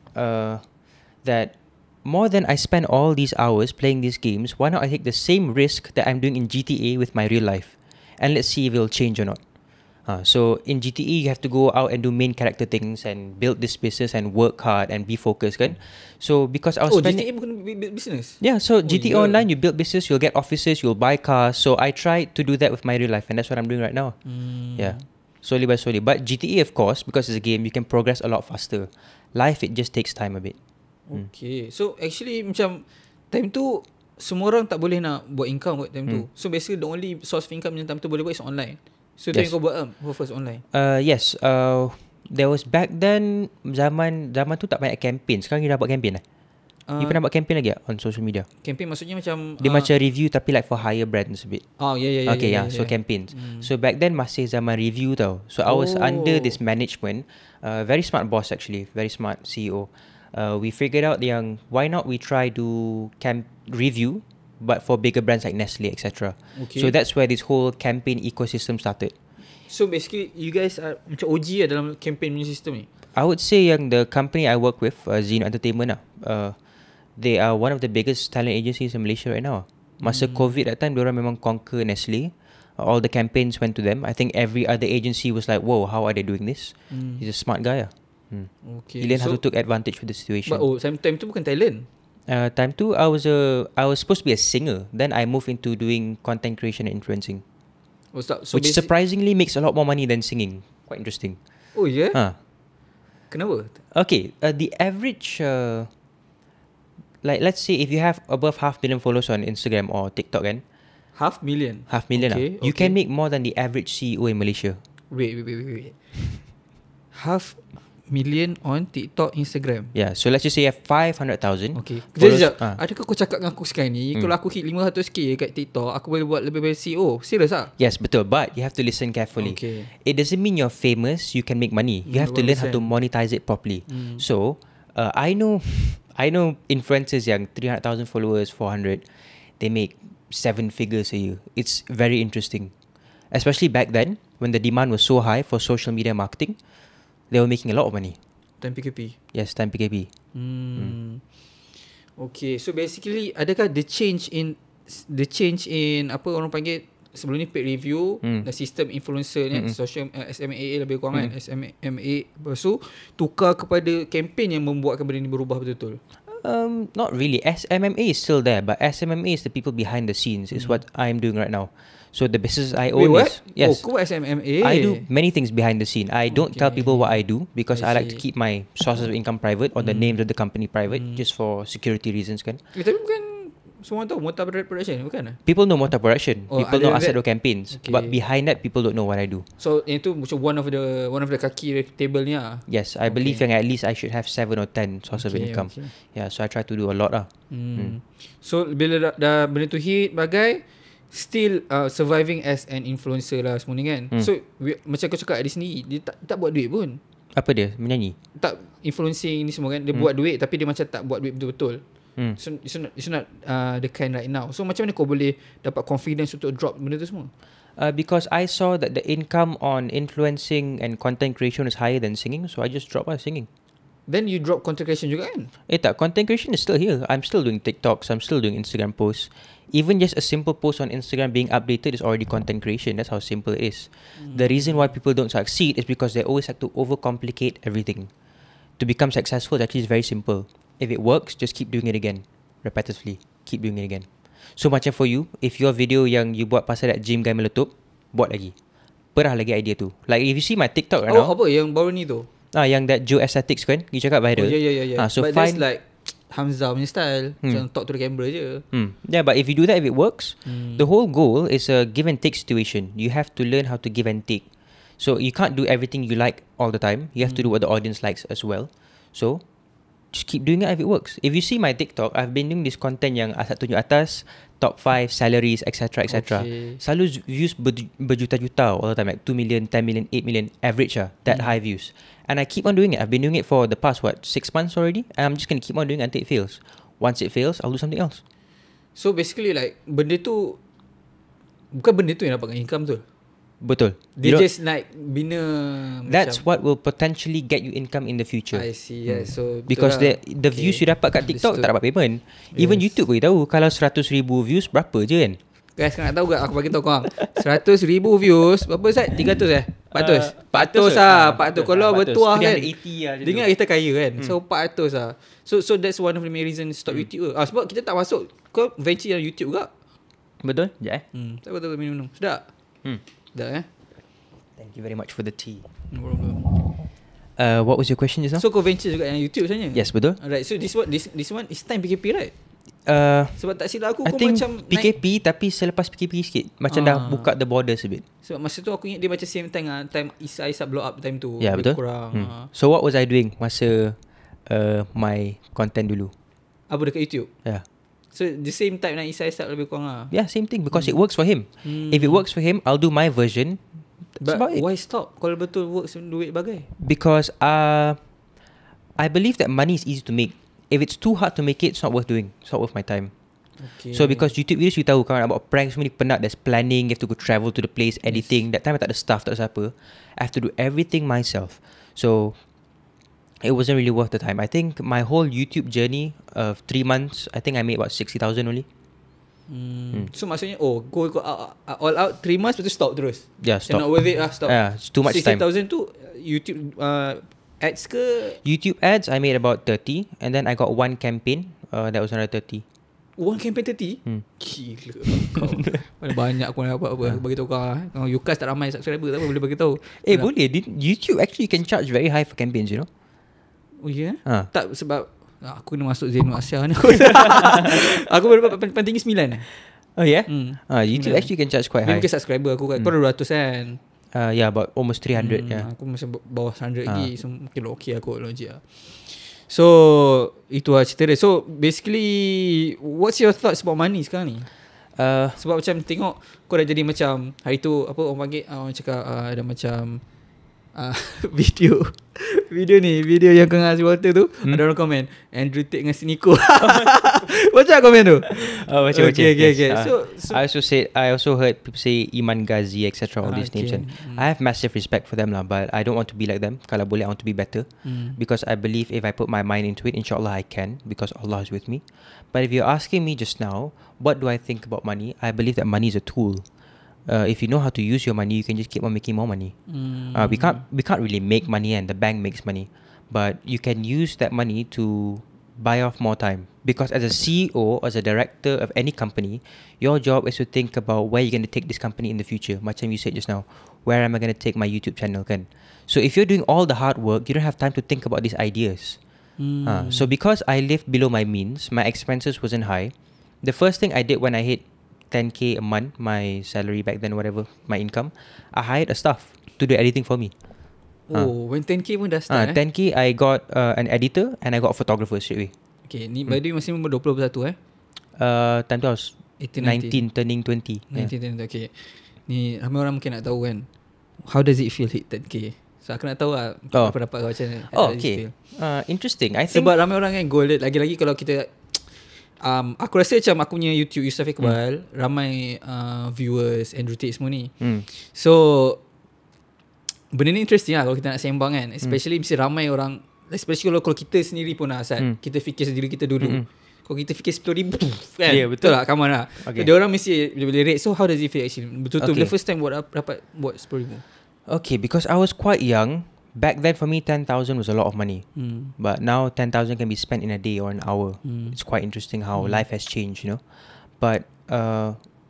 that more than I spend all these hours playing these games, why not I take the same risk that I'm doing in GTA with my real life, and let's see if it'll change or not. So in GTA you have to go out and do main character things and build this business and work hard and be focused kan. So because I was spending GTA bukan business? Yeah, so GTA yeah. Online, you build business, you'll get offices, you'll buy cars. So I tried to do that with my real life, and that's what I'm doing right now. Yeah, slowly by slowly. But GTA, of course, because it's a game, you can progress a lot faster. Life, it just takes time a bit. Okay. So actually macam time tu semua orang tak boleh nak buat income kat time tu. So basically the only source of income yang time tu boleh buat is online. So tu yang kau buat first online? Yes. There was back then, zaman tu tak banyak campaign. Sekarang you dah buat campaign lah. You pernah buat campaign lagi on social media? Campaign maksudnya macam Dia macam review tapi like for higher brands a bit. Oh yeah. Okay, yeah. So campaigns. So back then masih zaman review tau. So I was under this management. Very smart boss actually. Very smart CEO. We figured out yang why not we try do review but for bigger brands like Nestle, etc. Okay. So that's where this whole campaign ecosystem started. So basically you guys are macam OG dalam campaign punya system ni? I would say yang the company I work with, Zeno Entertainment they are one of the biggest talent agencies in Malaysia right now. Masa COVID that time, diorang memang conquer Nestle. All the campaigns went to them. I think every other agency was like, whoa, how are they doing this? He's a smart guy. Okay. He learned how to take advantage of the situation. But time tu bukan talent? Time tu, I was supposed to be a singer. Then I moved into doing content creation and influencing. Which surprisingly makes a lot more money than singing. Quite interesting. Oh yeah? Kenapa? Okay, the average... like let's say if you have above 500,000 followers on Instagram or TikTok kan, 500,000. 500,000 okay, you can make more than the average CEO in Malaysia. Wait. 500,000 on TikTok, Instagram. Yeah, so let's just say you have 500,000. Okay. Sekejap. Adakah kau cakap dengan aku sekarang ni, kalau aku hit 500k kat TikTok, aku boleh buat lebih dari CEO? Serius ah? Yes, betul. But you have to listen carefully. Okay. It doesn't mean you're famous, you can make money. You have to learn how to monetize it properly. So, I know influencers yang 300,000 followers, 400, they make 7 figures a year. It's very interesting. Especially back then, when the demand was so high for social media marketing, they were making a lot of money. Time PKP? Yes, time PKP. Okay, so basically, adakah the change in apa orang panggil, sebelum ni paid review, the system influencer ni, social SMAA lebih kurang kan, SMAA, lepas tu tukar kepada campaign yang membuatkan benda ni berubah betul-betul? Not really. SMMA is still there, but SMMA is the people behind the scenes. Is what I'm doing right now. So the business I own is yes. Oh, kau SMMA. I do many things behind the scene. I don't tell people what I do because I like to keep my sources of income private or the names of the company private, just for security reasons kan. Tapi bukan semua tahu Motawh Production bukan? People know Motawh Production. People know Asad campaigns. Okay. But behind that, people don't know what I do. So itu macam one of the kaki table ni ah. Yes, I believe yang at least I should have 7 or 10 sources of income. Okay. Yeah, so I try to do a lot lah. So bila dah benda tu hit bagai, still surviving as an influencer lah semua ni kan. So macam kau cakap di sini, dia tak buat duit pun. Apa dia? Menyanyi? Tak, influencing ni semua kan. Dia buat duit tapi dia macam tak buat duit betul-betul. So it's not the kind right now. So macam mana kau boleh dapat confidence untuk drop benda tu semua? Because I saw that the income on influencing and content creation is higher than singing, so I just dropped singing. Then you drop content creation juga kan? Tak, content creation is still here. I'm still doing TikToks, I'm still doing Instagram posts. Even just a simple post on Instagram being updated is already content creation. That's how simple it is. The reason why people don't succeed is because they always have to overcomplicate everything. To become successful, actually is very simple. If it works, just keep doing it again. Repetitively. Keep doing it again. So macam for you, if your video yang you buat pasal that gym guy meletup, buat lagi. Perah lagi idea tu. Like if you see my TikTok right now. Apa yang baru ni tu? Yang that Joe Aesthetics kan, you cakap viral. Yeah. So but that's like Hamzah punya style. Macam talk to the camera je. Yeah, but if you do that, if it works, the whole goal is a give and take situation. You have to learn how to give and take. So you can't do everything you like all the time. You have to do what the audience likes as well. So just keep doing it if it works. If you see my TikTok, I've been doing this content yang Asad tunjuk atas, top 5, salaries, etc. Okay. Selalu views berjuta-juta all the time, like 2 million, 10 million, 8 million, average that high views. And I keep on doing it. I've been doing it for the past, 6 months already? And I'm just going to keep on doing it until it fails. Once it fails, I'll do something else. So basically like, benda tu, bukan benda tu yang dapatkan income tu. Betul. They just like bina. That's what will potentially get you income in the future. I see. Yeah. So because the views you dapat kat TikTok tak dapat payment. Even YouTube boleh tahu kalau 100,000 views berapa je kan. Guys, kau nak tahu tak? Aku bagi tahu korang. 100,000 views berapa Sat? 300 400 lah. 400 kalau bertuah kan. Dia ingat kita kaya kan. So 400 lah. So that's one of the main reasons stop YouTube. Sebab kita tak masuk. Kau venture dalam YouTube juga. Betul? Ya Tak betul minum. Sedap. Dah Thank you very much for the tea. No problem. What was your question just now? So kau venture juga yang YouTube sebenarnya? Yes, betul. Alright, so this one is time PKP right? Sebab tak silap aku I pun think macam PKP tapi selepas PKP sikit. Macam dah buka the borders a bit. Sebab masa tu aku ingat dia macam same time time Isap blow up time tu. Ya, betul. Kurang. So what was I doing masa my content dulu? Apa dekat YouTube? Yeah. So the same type nak Isap lebih kurang lah. Yeah, same thing because it works for him. If it works for him, I'll do my version. That's But about it. why stop? Kalau betul works duit bagai. Because I believe that money is easy to make. If it's too hard to make it, it's not worth doing. It's not worth my time. Okay. So because YouTube videos you tahu kan about pranks semua ni penat. There's planning, you have to go travel to the place, editing. That time I tak ada staff, tak ada siapa. I have to do everything myself. So it wasn't really worth the time. I think my whole YouTube journey of 3 months, I think I made about 60,000 only. So maksudnya go all out 3 months lepas tu stop terus. Yeah, Macam stop. not worth it lah, stop. Yeah, it's too much time. 60,000 tu YouTube ads ke? YouTube ads I made about 30, and then I got one campaign that was another 30. One campaign 30? Gila kau. Mana banyak aku nak dapat apa. Bagi tahu kau lah. Kalau Yukas tak ramai subscriber tak apa, boleh bagi tahu. Boleh. YouTube actually can charge very high for campaigns, you know. Oh ya? Ha. Tak, sebab aku kena masuk Zainul Asia ni. Aku baru dapat paling tinggi 9 Oh yeah? YouTube actually can charge quite high. Mungkin subscriber aku kan. Kau dah 200 kan? Yeah, about almost 300. Yeah. Aku masih bawah 100 lagi. So mungkin okay aku logik lah. So itu lah cerita dia. So basically, what's your thoughts about money sekarang ni? Sebab macam tengok kau dah jadi macam hari tu apa orang panggil, orang cakap ada macam video yang kau dengan si Walter tu, ada orang komen Andrew Tate dengan Siniko. Baca komen tu. Macam okay. So I also heard people say Iman Ghazi, etc. All these names, and I have massive respect for them lah, but I don't want to be like them. Kalau boleh, I want to be better, because I believe if I put my mind into it, inshallah I can, because Allah is with me. But if you're asking me just now, what do I think about money? I believe that money is a tool. If you know how to use your money, you can just keep on making more money. We can't really make money and the bank makes money, but you can use that money to buy off more time. Because as a CEO, as a director of any company, your job is to think about where you're going to take this company in the future. Macam you said just now, where am I going to take my YouTube channel kan? So if you're doing all the hard work, you don't have time to think about these ideas. So because I lived below my means, my expenses wasn't high. The first thing I did when I hit 10k a month, my salary back then, whatever, my income, I hired a staff to do editing for me. When 10k pun dah start 10k I got an editor and I got a photographer straight away. Okay, ni by the way masih umur 20 21 Time tu I was 19 turning 20. 19 okay. Ni ramai orang mungkin nak tahu kan, how does it feel hit 10k? So aku nak tahu lah pendapat kau macam mana. Okay. Interesting. I think sebab ramai orang kan goal, lagi-lagi kalau kita aku rasa macam aku punya YouTube Yusof Iqbal ramai viewers Andrew Tate semua ni. So benda ni interesting lah kalau kita nak sembang kan, especially mesti ramai orang, especially kalau kita sendiri pun lah Asad, kita fikir sendiri kita dulu. Kalau kita fikir 10,000 kan, betul lah, come on lah. So, dia orang mesti boleh rate. So how does it feel actually? Betul-betul the first time dapat buat 10,000. Okay, because I was quite young back then. For me 10,000 was a lot of money, but now 10,000 can be spent in a day or an hour. It's quite interesting how life has changed, you know. But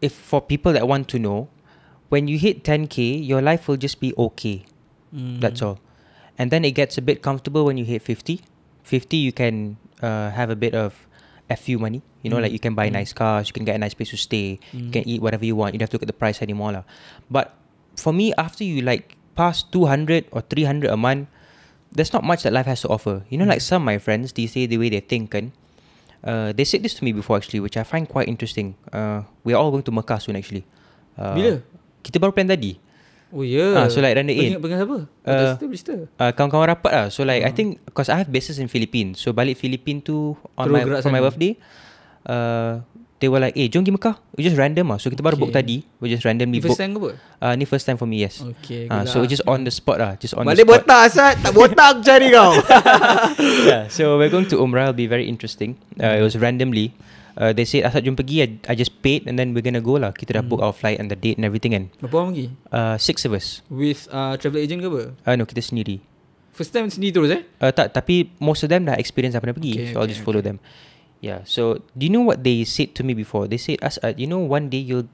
if for people that want to know, when you hit 10k, your life will just be okay. That's all. And then it gets a bit comfortable when you hit 50. You can have a bit of FU money, you know, like you can buy nice cars, you can get a nice place to stay, you can eat whatever you want, you don't have to look at the price anymore lah. But for me, after you like past 200 or 300 a month, there's not much that life has to offer. You know, like some of my friends, they say the way they think kan, they said this to me before actually, which I find quite interesting. We're all going to Mecca soon actually. Bila? Kita baru plan tadi. Oh yeah. So like randa in. Dengan siapa? Berista. Kawan-kawan rapat lah. So like I think because I have business in Philippines, so balik Philippines tu for my birthday, they were like, jom pergi Mekah. We just random lah. So kita baru book tadi. We just randomly book. First time ke apa? Ni first time for me, yes. Okay. So just on the spot lah. Just on balik the spot. botak Asad. Tak botak aku cari kau. Yeah. So we're going to Umrah. It'll be very interesting. It was randomly. They said Asad jom pergi. I just paid and then we're gonna go lah. Kita dah book our flight and the date and everything kan. Berapa orang pergi? 6 of us. With travel agent ke apa? No, kita sendiri. First time sendiri terus tak, tapi most of them dah experience dah pernah pergi. So I'll just follow them. Yeah. So do you know what they said to me before? They said, Asad, you know, one day you'll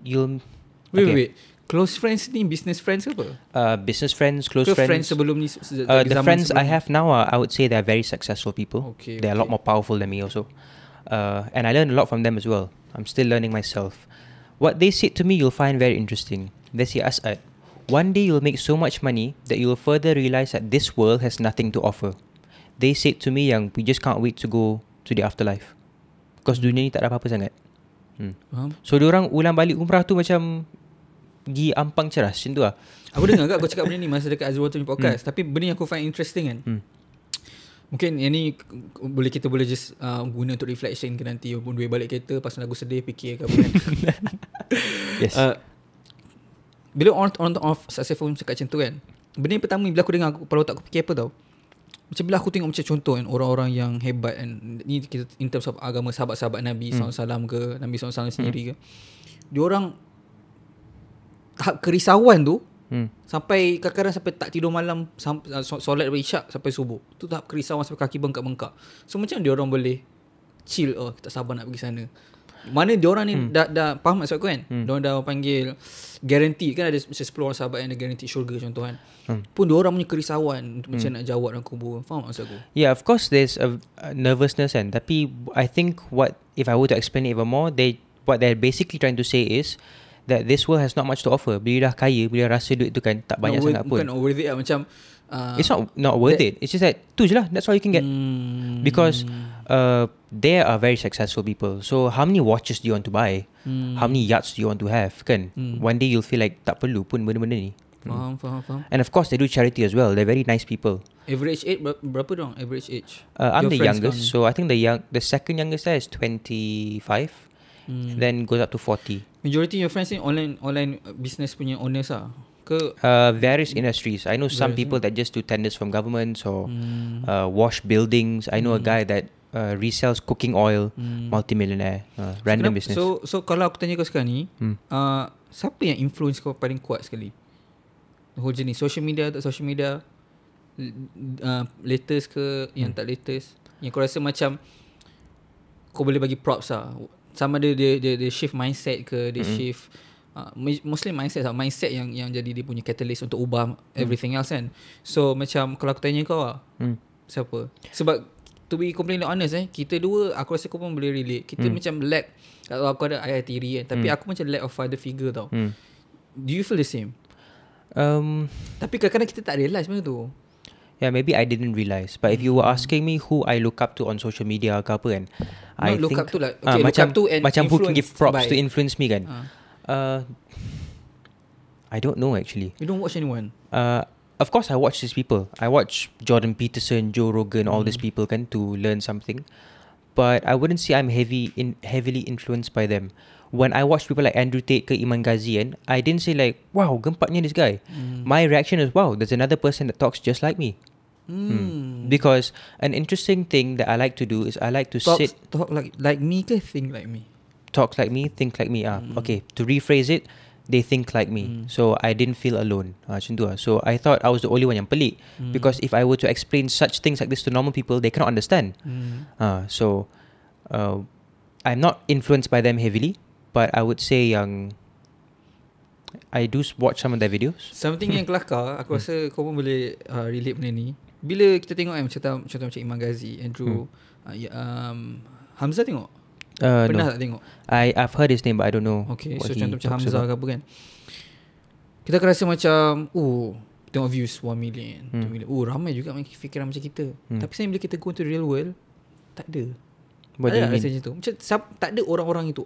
Wait. Close friends ni business friends ke apa? Business friends, close friends friends. sebelum ni The friends I have now, I would say they're very successful people. Okay, They're a lot more powerful than me also. And I learned a lot from them as well. I'm still learning myself. What they said to me, you'll find very interesting. They say, Asad, one day you'll make so much money that you'll further realise that this world has nothing to offer. They said to me yang we just can't wait to go to the afterlife. Because dunia ni tak ada apa-apa sangat. So diorang ulang balik umrah tu macam pergi ampang ceras macam tu lah. Aku dengar kat kau cakap benda ni masa dekat Azwar tu podcast. Tapi benda yang aku find interesting kan, mungkin yang ni kita boleh just guna untuk reflection ke nanti. Walaupun duit balik kereta pasal lagu sedih fikir ke apa kan. Yes. Bila on off successful cakap macam tu kan, benda yang pertama bila aku dengar, kepala otak aku fikir apa tau, macam bila aku tengok macam contoh kan, orang-orang yang hebat kan, ni kita in terms of agama, sahabat-sahabat Nabi SAW ke, Nabi SAW sendiri ke, diorang tahap kerisauan tu sampai kadang-kadang sampai tak tidur malam, solat isyak sampai subuh. Tu tahap kerisauan sampai kaki bengkak-bengkak. So macam diorang boleh chill, kita tak sabar nak pergi sana. Mana diorang ni dah faham maksud aku kan? Diorang dah panggil guarantee kan, ada macam 10 orang sahabat yang ada guarantee syurga contoh kan. Pun diorang punya kerisauan untuk macam nak jawab dalam kubur. Faham maksud aku? Yeah, of course there's a nervousness kan. Tapi I think if I were to explain it even more, what they're basically trying to say is that this world has not much to offer. Bila dah kaya, bila rasa duit tu kan tak banyak sangat pun. Bukan worth it lah, macam it's not worth it. It's just that tu je lah, that's all you can get. Because there are very successful people. So how many watches do you want to buy? How many yachts do you want to have kan? One day you'll feel like tak perlu pun benda-benda ni. Faham. And of course they do charity as well. They're very nice people. Average age berapa dong? Average age? I'm the youngest, so I think the second youngest there is 25. Then goes up to 40. Majority of your friends ni online business punya owners lah ke? Various industries. I know some people that just do tenders from governments or wash buildings. I know a guy that resells cooking oil, multimillionaire, random business. So kalau aku tanya kau sekarang ni, siapa yang influence kau paling kuat sekali? The whole jenis social media, tak social media, latest ke yang tak latest, yang kau rasa macam kau boleh bagi props lah. Sama dia shift mindset ke, dia shift mostly mindset lah. Mindset yang jadi dia punya catalyst untuk ubah everything else kan. So macam kalau aku tanya kau lah, siapa? Sebab to be completely honest kita dua aku rasa kau pun boleh relate. Kita macam lack, kalau aku ada ayah tiri kan, tapi aku macam lack of father figure tau. Do you feel the same? Tapi kadang-kadang kita tak realise benda tu. Yeah, maybe I didn't realise. But if you were asking me who I look up to on social media ke apa kan, I look think up to like, okay, look up to and macam who can give props by to influence me kan. I don't know actually. You don't watch anyone? Of course I watch these people. I watch Jordan Peterson, Joe Rogan, all these people kan, to learn something. But I wouldn't say I'm heavily influenced by them. When I watch people like Andrew Tate ke Iman Ghazi kan, I didn't say like, wow, gempatnya this guy. My reaction is, wow, there's another person that talks just like me. Because an interesting thing that I like to do is I like to talk like me ke think like me? Talk like me, think like me. Okay, to rephrase it, they think like me. So I didn't feel alone. Macam tu lah. So I thought I was the only one yang pelik. Because if I were to explain such things like this to normal people, they cannot understand. So I'm not influenced by them heavily, but I would say yang I do watch some of their videos. Something yang kelakar, aku rasa kau pun boleh relate benda ni. Bila kita tengok contoh macam Iman Ghazi, Andrew, Hamzah tengok? Pernah tak tengok? I've heard his name but I don't know. Okay, so contoh macam Hamzah ke apa kan, kita akan rasa macam tengok views 1 million, 2 million, ramai juga fikiran macam kita. Tapi sebenarnya bila kita go to the real world, tak ada. What do you mean? Macam tu. Macam tak ada orang-orang tu.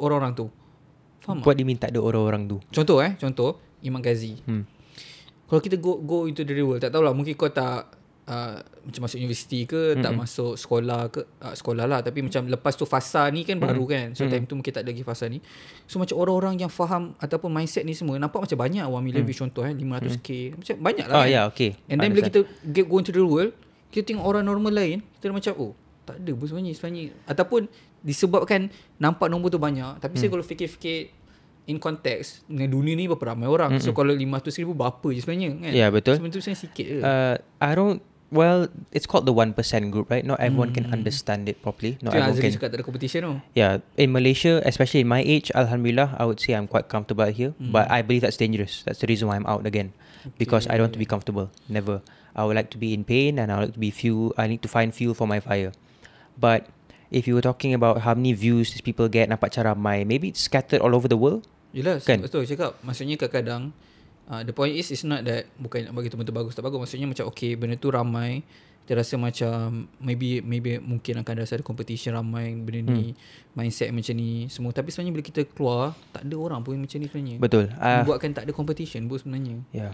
Faham What do you mean tak ada orang-orang tu? Contoh Iman Ghazi. Kalau kita go into the real world, tak tahulah, mungkin kau tak macam masuk universiti ke, tak masuk sekolah ke, sekolah lah, tapi macam lepas tu fasa ni kan baru kan. So time tu mungkin tak ada lagi fasa ni. So macam orang-orang yang faham ataupun mindset ni semua nampak macam banyak 1 million views contoh 500k. Macam banyak lah kan. Yeah, okay. And then bila kita go into the real world, kita tengok orang normal lain, kita macam tak ada pun sebenarnya. Ataupun disebabkan nampak nombor tu banyak, tapi saya kalau fikir-fikir in context dengan dunia ni berapa ramai orang. So kalau 500,000 berapa je sebenarnya kan. Yeah, betul. Sebenarnya sikit je. Well, it's called the 1% group, right? Not everyone can understand it properly. Not everyone can. Cakap tak ada competition tu. Yeah, in Malaysia, especially in my age, Alhamdulillah, I would say I'm quite comfortable here. But I believe that's dangerous. That's the reason why I'm out again. Because I don't want to be comfortable. Never. I would like to be in pain and I would like to be I need to find fuel for my fire. But If you were talking about how many views these people get, nampak macam ramai, maybe it's scattered all over the world. Yelah, Kan? betul cakap. Maksudnya kadang-kadang the point is it's not that bukan nak bagi tu benda bagus tak bagus. Maksudnya macam okay, benda tu ramai, kita rasa macam maybe mungkin akan rasa ada competition ramai benda ni, mindset macam ni semua. Tapi sebenarnya bila kita keluar, tak ada orang pun macam ni sebenarnya. Betul. Membuatkan tak ada competition pun sebenarnya. Yeah.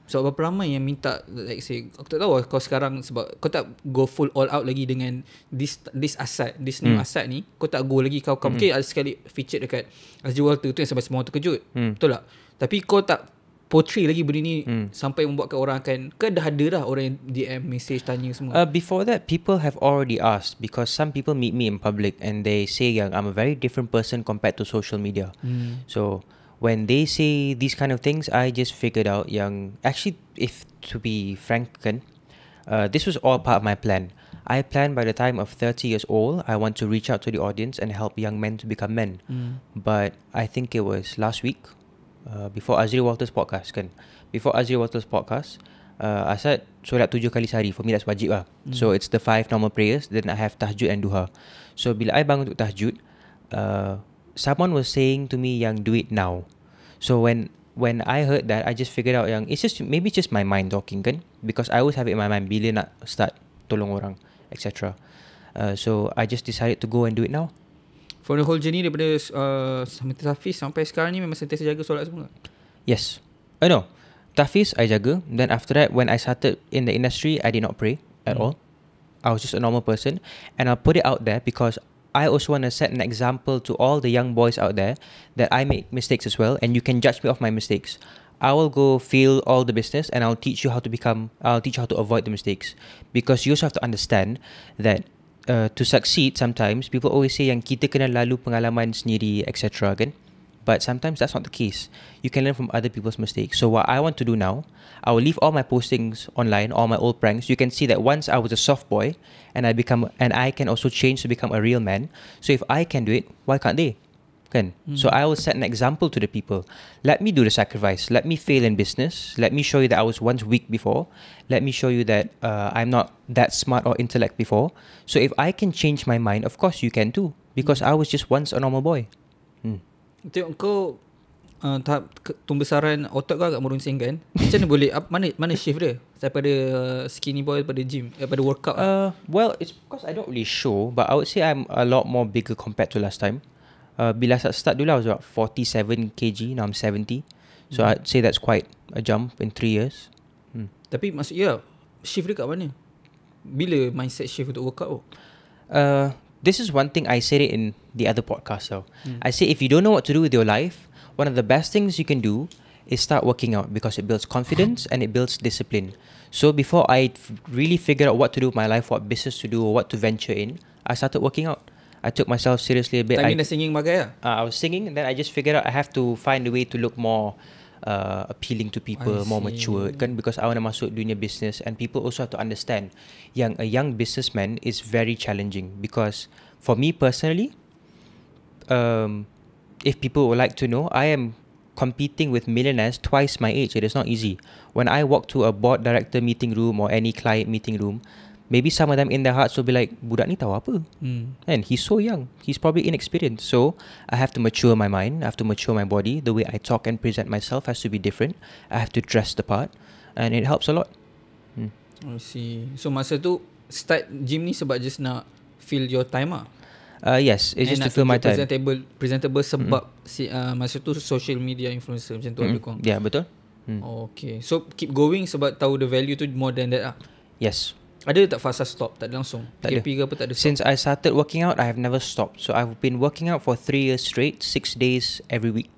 So berapa ramai yang minta, like say, aku tak tahu kau sekarang sebab kau tak go full all out lagi dengan this Asad, this new Asad ni. Kau tak go lagi, kau mungkin ada sekali feature dekat Jutawan tu yang sampai semua terkejut. Betul tak? Tapi kau tak portray lagi benda ni sampai membuatkan orang akan, dah ada dah orang yang DM, message, tanya semua. Before that, people have already asked, because some people meet me in public and they say yang I'm a very different person compared to social media. So when they say these kind of things, I just figured out yang actually, if to be frank kan, this was all part of my plan. I planned by the time of 30 years old, I want to reach out to the audience and help young men to become men. But I think it was last week, before Azri Walter's podcast kan. Before Azri Walter's podcast, Asad solat 7 kali sehari. For me that's wajib lah. So it's the 5 normal prayers, then I have tahajud and duha. So bila I bangun untuk tahajud, someone was saying to me yang do it now. So when I heard that, I just figured out yang it's just maybe just my mind talking kan, because I always have it in my mind bila nak start tolong orang, etc. So I just decided to go and do it now. For the whole journey daripada Tahfiz sampai sekarang ni memang sentiasa jaga solat semua? Yes. No. Tahfiz I jaga. Then after that, when I started in the industry, I did not pray at all. I was just a normal person. And I'll put it out there because I also want to set an example to all the young boys out there that I make mistakes as well, and you can judge me of my mistakes. I will go fail all the business and I'll teach you how to avoid the mistakes. Because you also have to understand that to succeed, sometimes people always say yang kita kena lalu pengalaman sendiri, etc. kan? But sometimes that's not the case. You can learn from other people's mistakes. So what I want to do now, I will leave all my postings online, all my old pranks. You can see that once I was a soft boy and I can also change to become a real man. So if I can do it, why can't they? Kan? So I will set an example to the people. Let me do the sacrifice. Let me fail in business. Let me show you that I was once weak before. Let me show you that I'm not that smart or intellect before. So if I can change my mind, of course you can too. Because I was just once a normal boy. Tengok kau tahap pembesaran otak kau agak merunsing kan. Macam mana boleh mana shift dia daripada skinny boy daripada gym, daripada workout? Well, it's because I don't really show, but I would say I'm a lot more bigger compared to last time. Bila I start dulu I was about 47 kg, now I'm 70. So I'd say that's quite a jump in 3 years. Tapi maksudnya shift dia kat mana? Bila mindset shift untuk workout? This is one thing I said it in the other podcast though. I say if you don't know what to do with your life, one of the best things you can do is start working out, because it builds confidence and it builds discipline. So before I really figured out what to do with my life, what business to do or what to venture in, I started working out. I took myself seriously a bit. Time dah singing bagai lah? I was singing, and then I just figured out I have to find a way to look more appealing to people, more matured kan, because I want to masuk dunia business, and people also have to understand yang a young businessman is very challenging. Because for me personally, if people would like to know, I am competing with millionaires twice my age. It is not easy. When I walk to a board director meeting room or any client meeting room, maybe some of them in their hearts will be like, budak ni tahu apa? And he's so young. He's probably inexperienced. So I have to mature my mind. I have to mature my body. The way I talk and present myself has to be different. I have to dress the part. And it helps a lot. I see. So masa tu start gym ni sebab just nak fill your time lah? Yes, it's just to fill my time. Presentable sebab masa tu social media influencer macam tu lebih kurang. Yeah, betul. Okay. So keep going sebab tahu the value tu more than that lah? Yes. Ada tak fasa stop? Tak ada langsung? PKP ke apa tak ada stop? Since I started working out, I have never stopped. So I've been working out for 3 years straight, 6 days every week.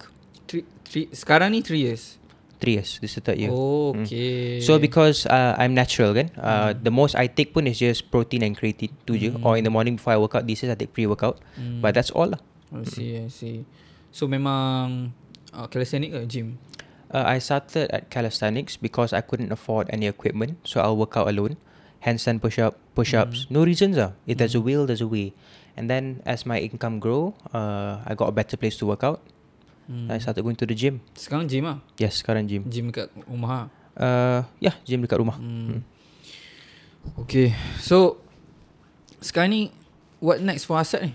Sekarang ni 3 years? 3 years. This is the third year. Oh, okay. So because I'm natural kan, the most I take pun is just protein and creatine tu je. Or in the morning before I work out, these days I take pre-workout. But that's all lah. I see. So memang calisthenics ke gym? I started at calisthenics because I couldn't afford any equipment. So I'll work out alone. Handstand push-ups. No reasons lah. If there's a will, there's a way. And then as my income grow, I got a better place to work out. I started going to the gym. Sekarang gym lah? Yes, sekarang gym. Gym dekat rumah? Yeah, gym dekat rumah. Okay. So sekarang ni what next for Asad ni?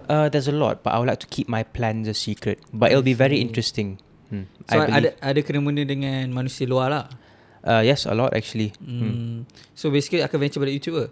There's a lot, but I would like to keep my plans a secret. But it'll be very interesting. So I believe. ada kena-mena dengan manusia luar lah. Yes, a lot actually. So basically akan venture pada YouTuber.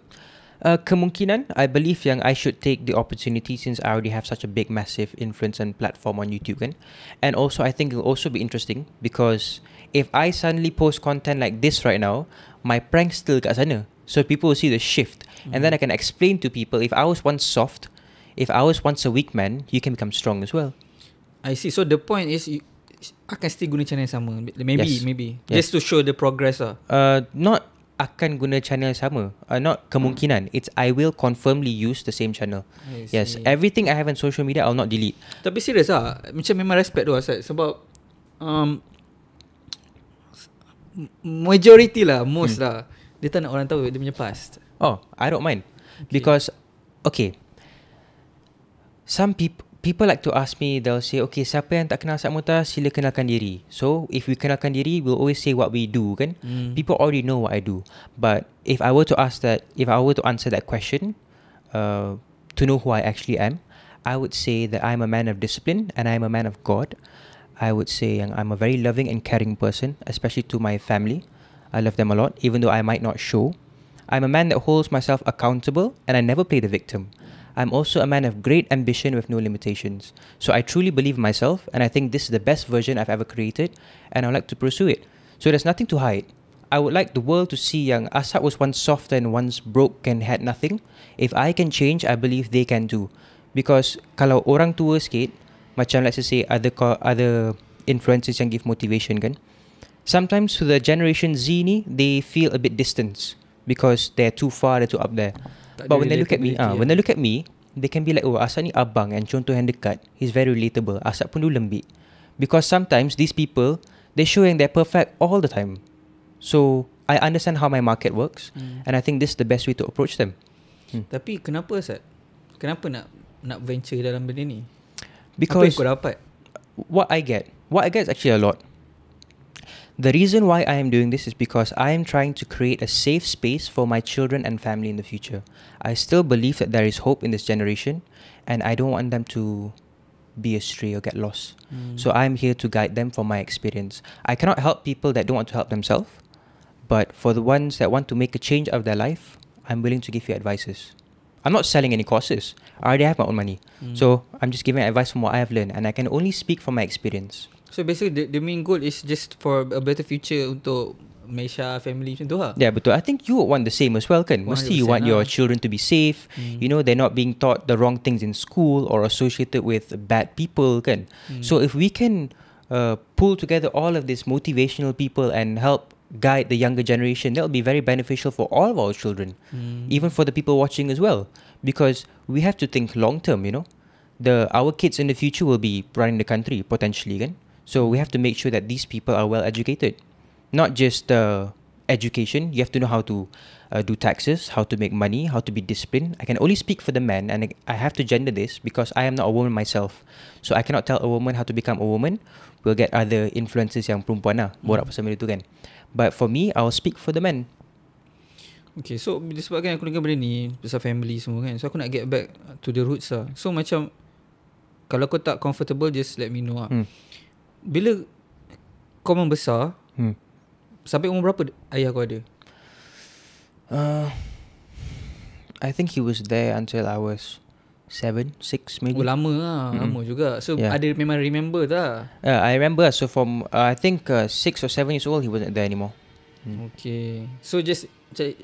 Kemungkinan, I believe yang I should take the opportunity since I already have such a big, massive influence and platform on YouTube kan. And also, I think it'll also be interesting because if I suddenly post content like this right now, my prank still kat sana. So people will see the shift. And then I can explain to people, if I was once soft, if I was once a weak man, you can become strong as well. I see. So the point is you akan still guna channel yang sama. Maybe. Yes. Just to show the progress lah. Not akan guna channel yang sama. Not kemungkinan. It's I will confirmly use the same channel. Yes. Everything I have on social media, I'll not delete. Tapi serius lah. Macam memang respect tu Asad. Sebab majority lah, most lah, dia tak nak orang tahu dia punya past. Oh, I don't mind. Because, okay, some people like to ask me, they'll say, okay, siapa yang tak kenal Asad Motawh, sila kenalkan diri. So, if we kenalkan diri, we'll always say what we do, kan? People already know what I do. But if I were to answer that question, to know who I actually am, I would say that I'm a man of discipline and I'm a man of God. I would say I'm a very loving and caring person, especially to my family. I love them a lot, even though I might not show. I'm a man that holds myself accountable and I never play the victim. I'm also a man of great ambition with no limitations. So I truly believe in myself and I think this is the best version I've ever created and I would like to pursue it. So there's nothing to hide. I would like the world to see yang Asad was once soft and once broke and had nothing. If I can change, I believe they can too. Because kalau orang tua sikit, macam let's just say other influencers yang give motivation kan, sometimes to the generation Z ni, they feel a bit distant because they're too far, they're too up there. But when they look at me, they can be like, oh, Asad ni abang and contoh yang dekat. He's very relatable. Asad pun dulu lembik. Because sometimes these people, they showing they're perfect all the time. So I understand how my market works and I think this is the best way to approach them. Tapi kenapa Asad? Kenapa nak venture dalam benda ni? Because apa yang kau dapat? What I get is actually a lot. The reason why I am doing this is because I am trying to create a safe space for my children and family in the future. I still believe that there is hope in this generation and I don't want them to be astray or get lost. So I'm here to guide them from my experience. I cannot help people that don't want to help themselves, but for the ones that want to make a change of their life, I'm willing to give you advices. I'm not selling any courses. I already have my own money. So I'm just giving advice from what I have learned and I can only speak from my experience. So basically the main goal is just for a better future untuk Malaysia family macam tu lah. Yeah, betul. I think you would want the same as well kan. Mesti you want your children to be safe. You know, they're not being taught the wrong things in school or associated with bad people kan. So if we can pull together all of these motivational people and help guide the younger generation, that will be very beneficial for all of our children, even for the people watching as well, because we have to think long term, you know. Our kids in the future will be running the country potentially kan. So we have to make sure that these people are well educated, not just education. You have to know how to do taxes, how to make money, how to be disciplined. I can only speak for the men and I have to gender this because I am not a woman myself, so I cannot tell a woman how to become a woman. We'll get other influencers yang perempuan lah borak pasal benda tu kan. But for me, I'll speak for the men. Okay, so disebabkan aku dengar benda ni pasal family semua kan, so aku nak get back to the roots lah. So macam kalau kau tak comfortable, just let me know lah. Bila kau membesar, sampai umur berapa ayah kau ada? I think he was there until I was 7, 6 maybe. Oh, lama lah. Lama juga. So ada memang remember tak? I remember. So from I think 6 or 7 years old, he wasn't there anymore. Okay. So just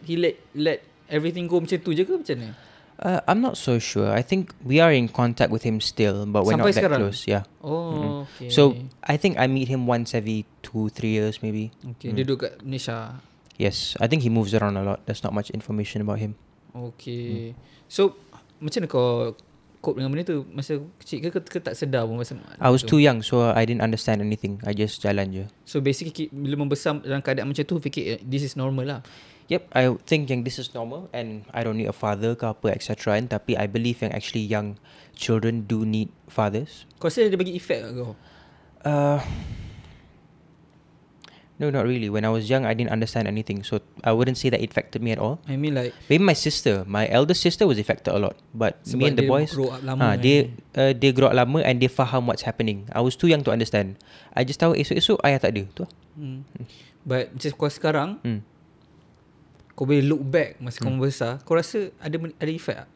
he let everything go macam tu je ke macam mana? I'm not so sure. I think we are in contact with him still, but we're Sampai not that sekarang? close. Yeah. Oh, okay. So I think I meet him once every 2-3 years maybe. Okay, dia duduk kat Malaysia. Yes, I think he moves around a lot. There's not much information about him. Okay. So macam mana kau cope dengan benda tu masa kecil ke tak sedar pun masa I was too young, so I didn't understand anything. I just jalan je. So basically bila membesar dalam keadaan macam tu, fikir this is normal lah. Yep, I think yang this is normal and I don't need a father ke apa etc. And tapi I believe yang actually young children do need fathers. Kau rasa dia bagi efek kat kau? No, not really. When I was young, I didn't understand anything. So I wouldn't say that it affected me at all. I mean like Maybe my elder sister was affected a lot. But me sebab and the dia boys, grow up lama they grow up lama and they faham what's happening. I was too young to understand. I just tahu esok-esok ayah tak ada. Tu lah. But macam kau sekarang kau boleh look back masa kau besar, kau rasa ada effect tak?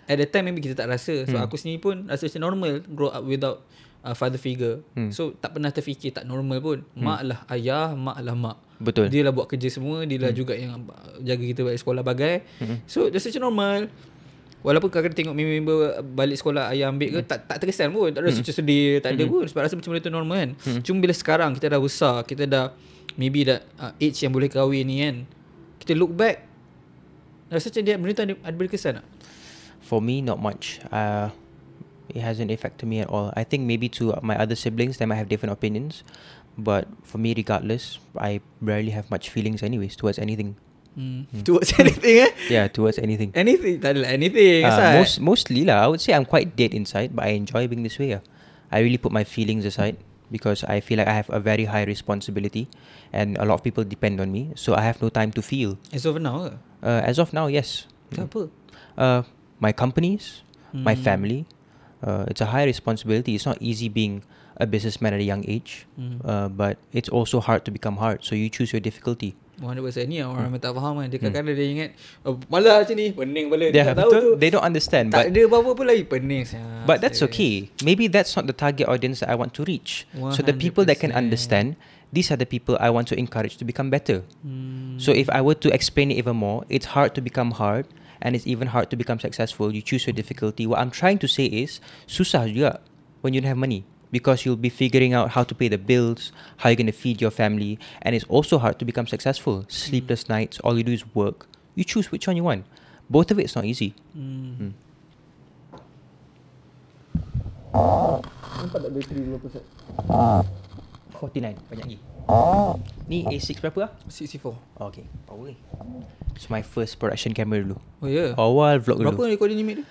At that time maybe kita tak rasa. So aku sendiri pun rasa macam normal grow up without father figure. So tak pernah terfikir tak normal pun. Mak lah ayah, mak lah mak. Betul. Dia lah buat kerja semua, dia lah juga yang jaga kita balik sekolah bagai. So rasa macam normal. Walaupun kadang-kadang tengok member balik sekolah ayah ambil ke, tak terkesan pun, tak rasa macam sedih, tak ada pun, sebab rasa macam benda tu normal kan. Cuma bila sekarang kita dah besar, kita dah maybe dah age yang boleh kahwin ni kan, kita look back, rasa macam dia benda tu ada berkesan tak? For me, not much. It hasn't affected me at all. I think maybe to my other siblings, they might have different opinions. But for me, regardless, I rarely have much feelings anyways towards anything. Towards anything Yeah, towards anything. Anything, tak adalah anything. Mostly lah, I would say I'm quite dead inside, but I enjoy being this way. I really put my feelings aside because I feel like I have a very high responsibility and a lot of people depend on me. So I have no time to feel. As of now ke? As of now, yes. Apa? My companies, my family. It's a high responsibility. It's not easy being a businessman at a young age, but it's also hard to become hard. So you choose your difficulty. 100% ni orang tak faham kan. Dia kadang-kadang dia ingat malah macam ni, pening kepala. Yeah, tak tahu tu. They don't understand. Tak But ada apa-apa pun lagi pening. But that's okay. Maybe that's not the target audience that I want to reach. 100%. So the people that can understand, these are the people I want to encourage to become better. So if I were to explain it even more, it's hard to become hard and it's even hard to become successful. You choose your difficulty. What I'm trying to say is, susah juga when you don't have money, because you'll be figuring out how to pay the bills, how you're going to feed your family, and it's also hard to become successful. Sleepless nights, all you do is work. You choose which one you want. Both of it's not easy. Nampak tak bateri berapa set? 49, banyak lagi. Ni A6 berapa lah? 64. Oh, okay, power ni. It's my first production camera dulu. Oh ya? Awal vlog dulu. Berapa recording limit dia?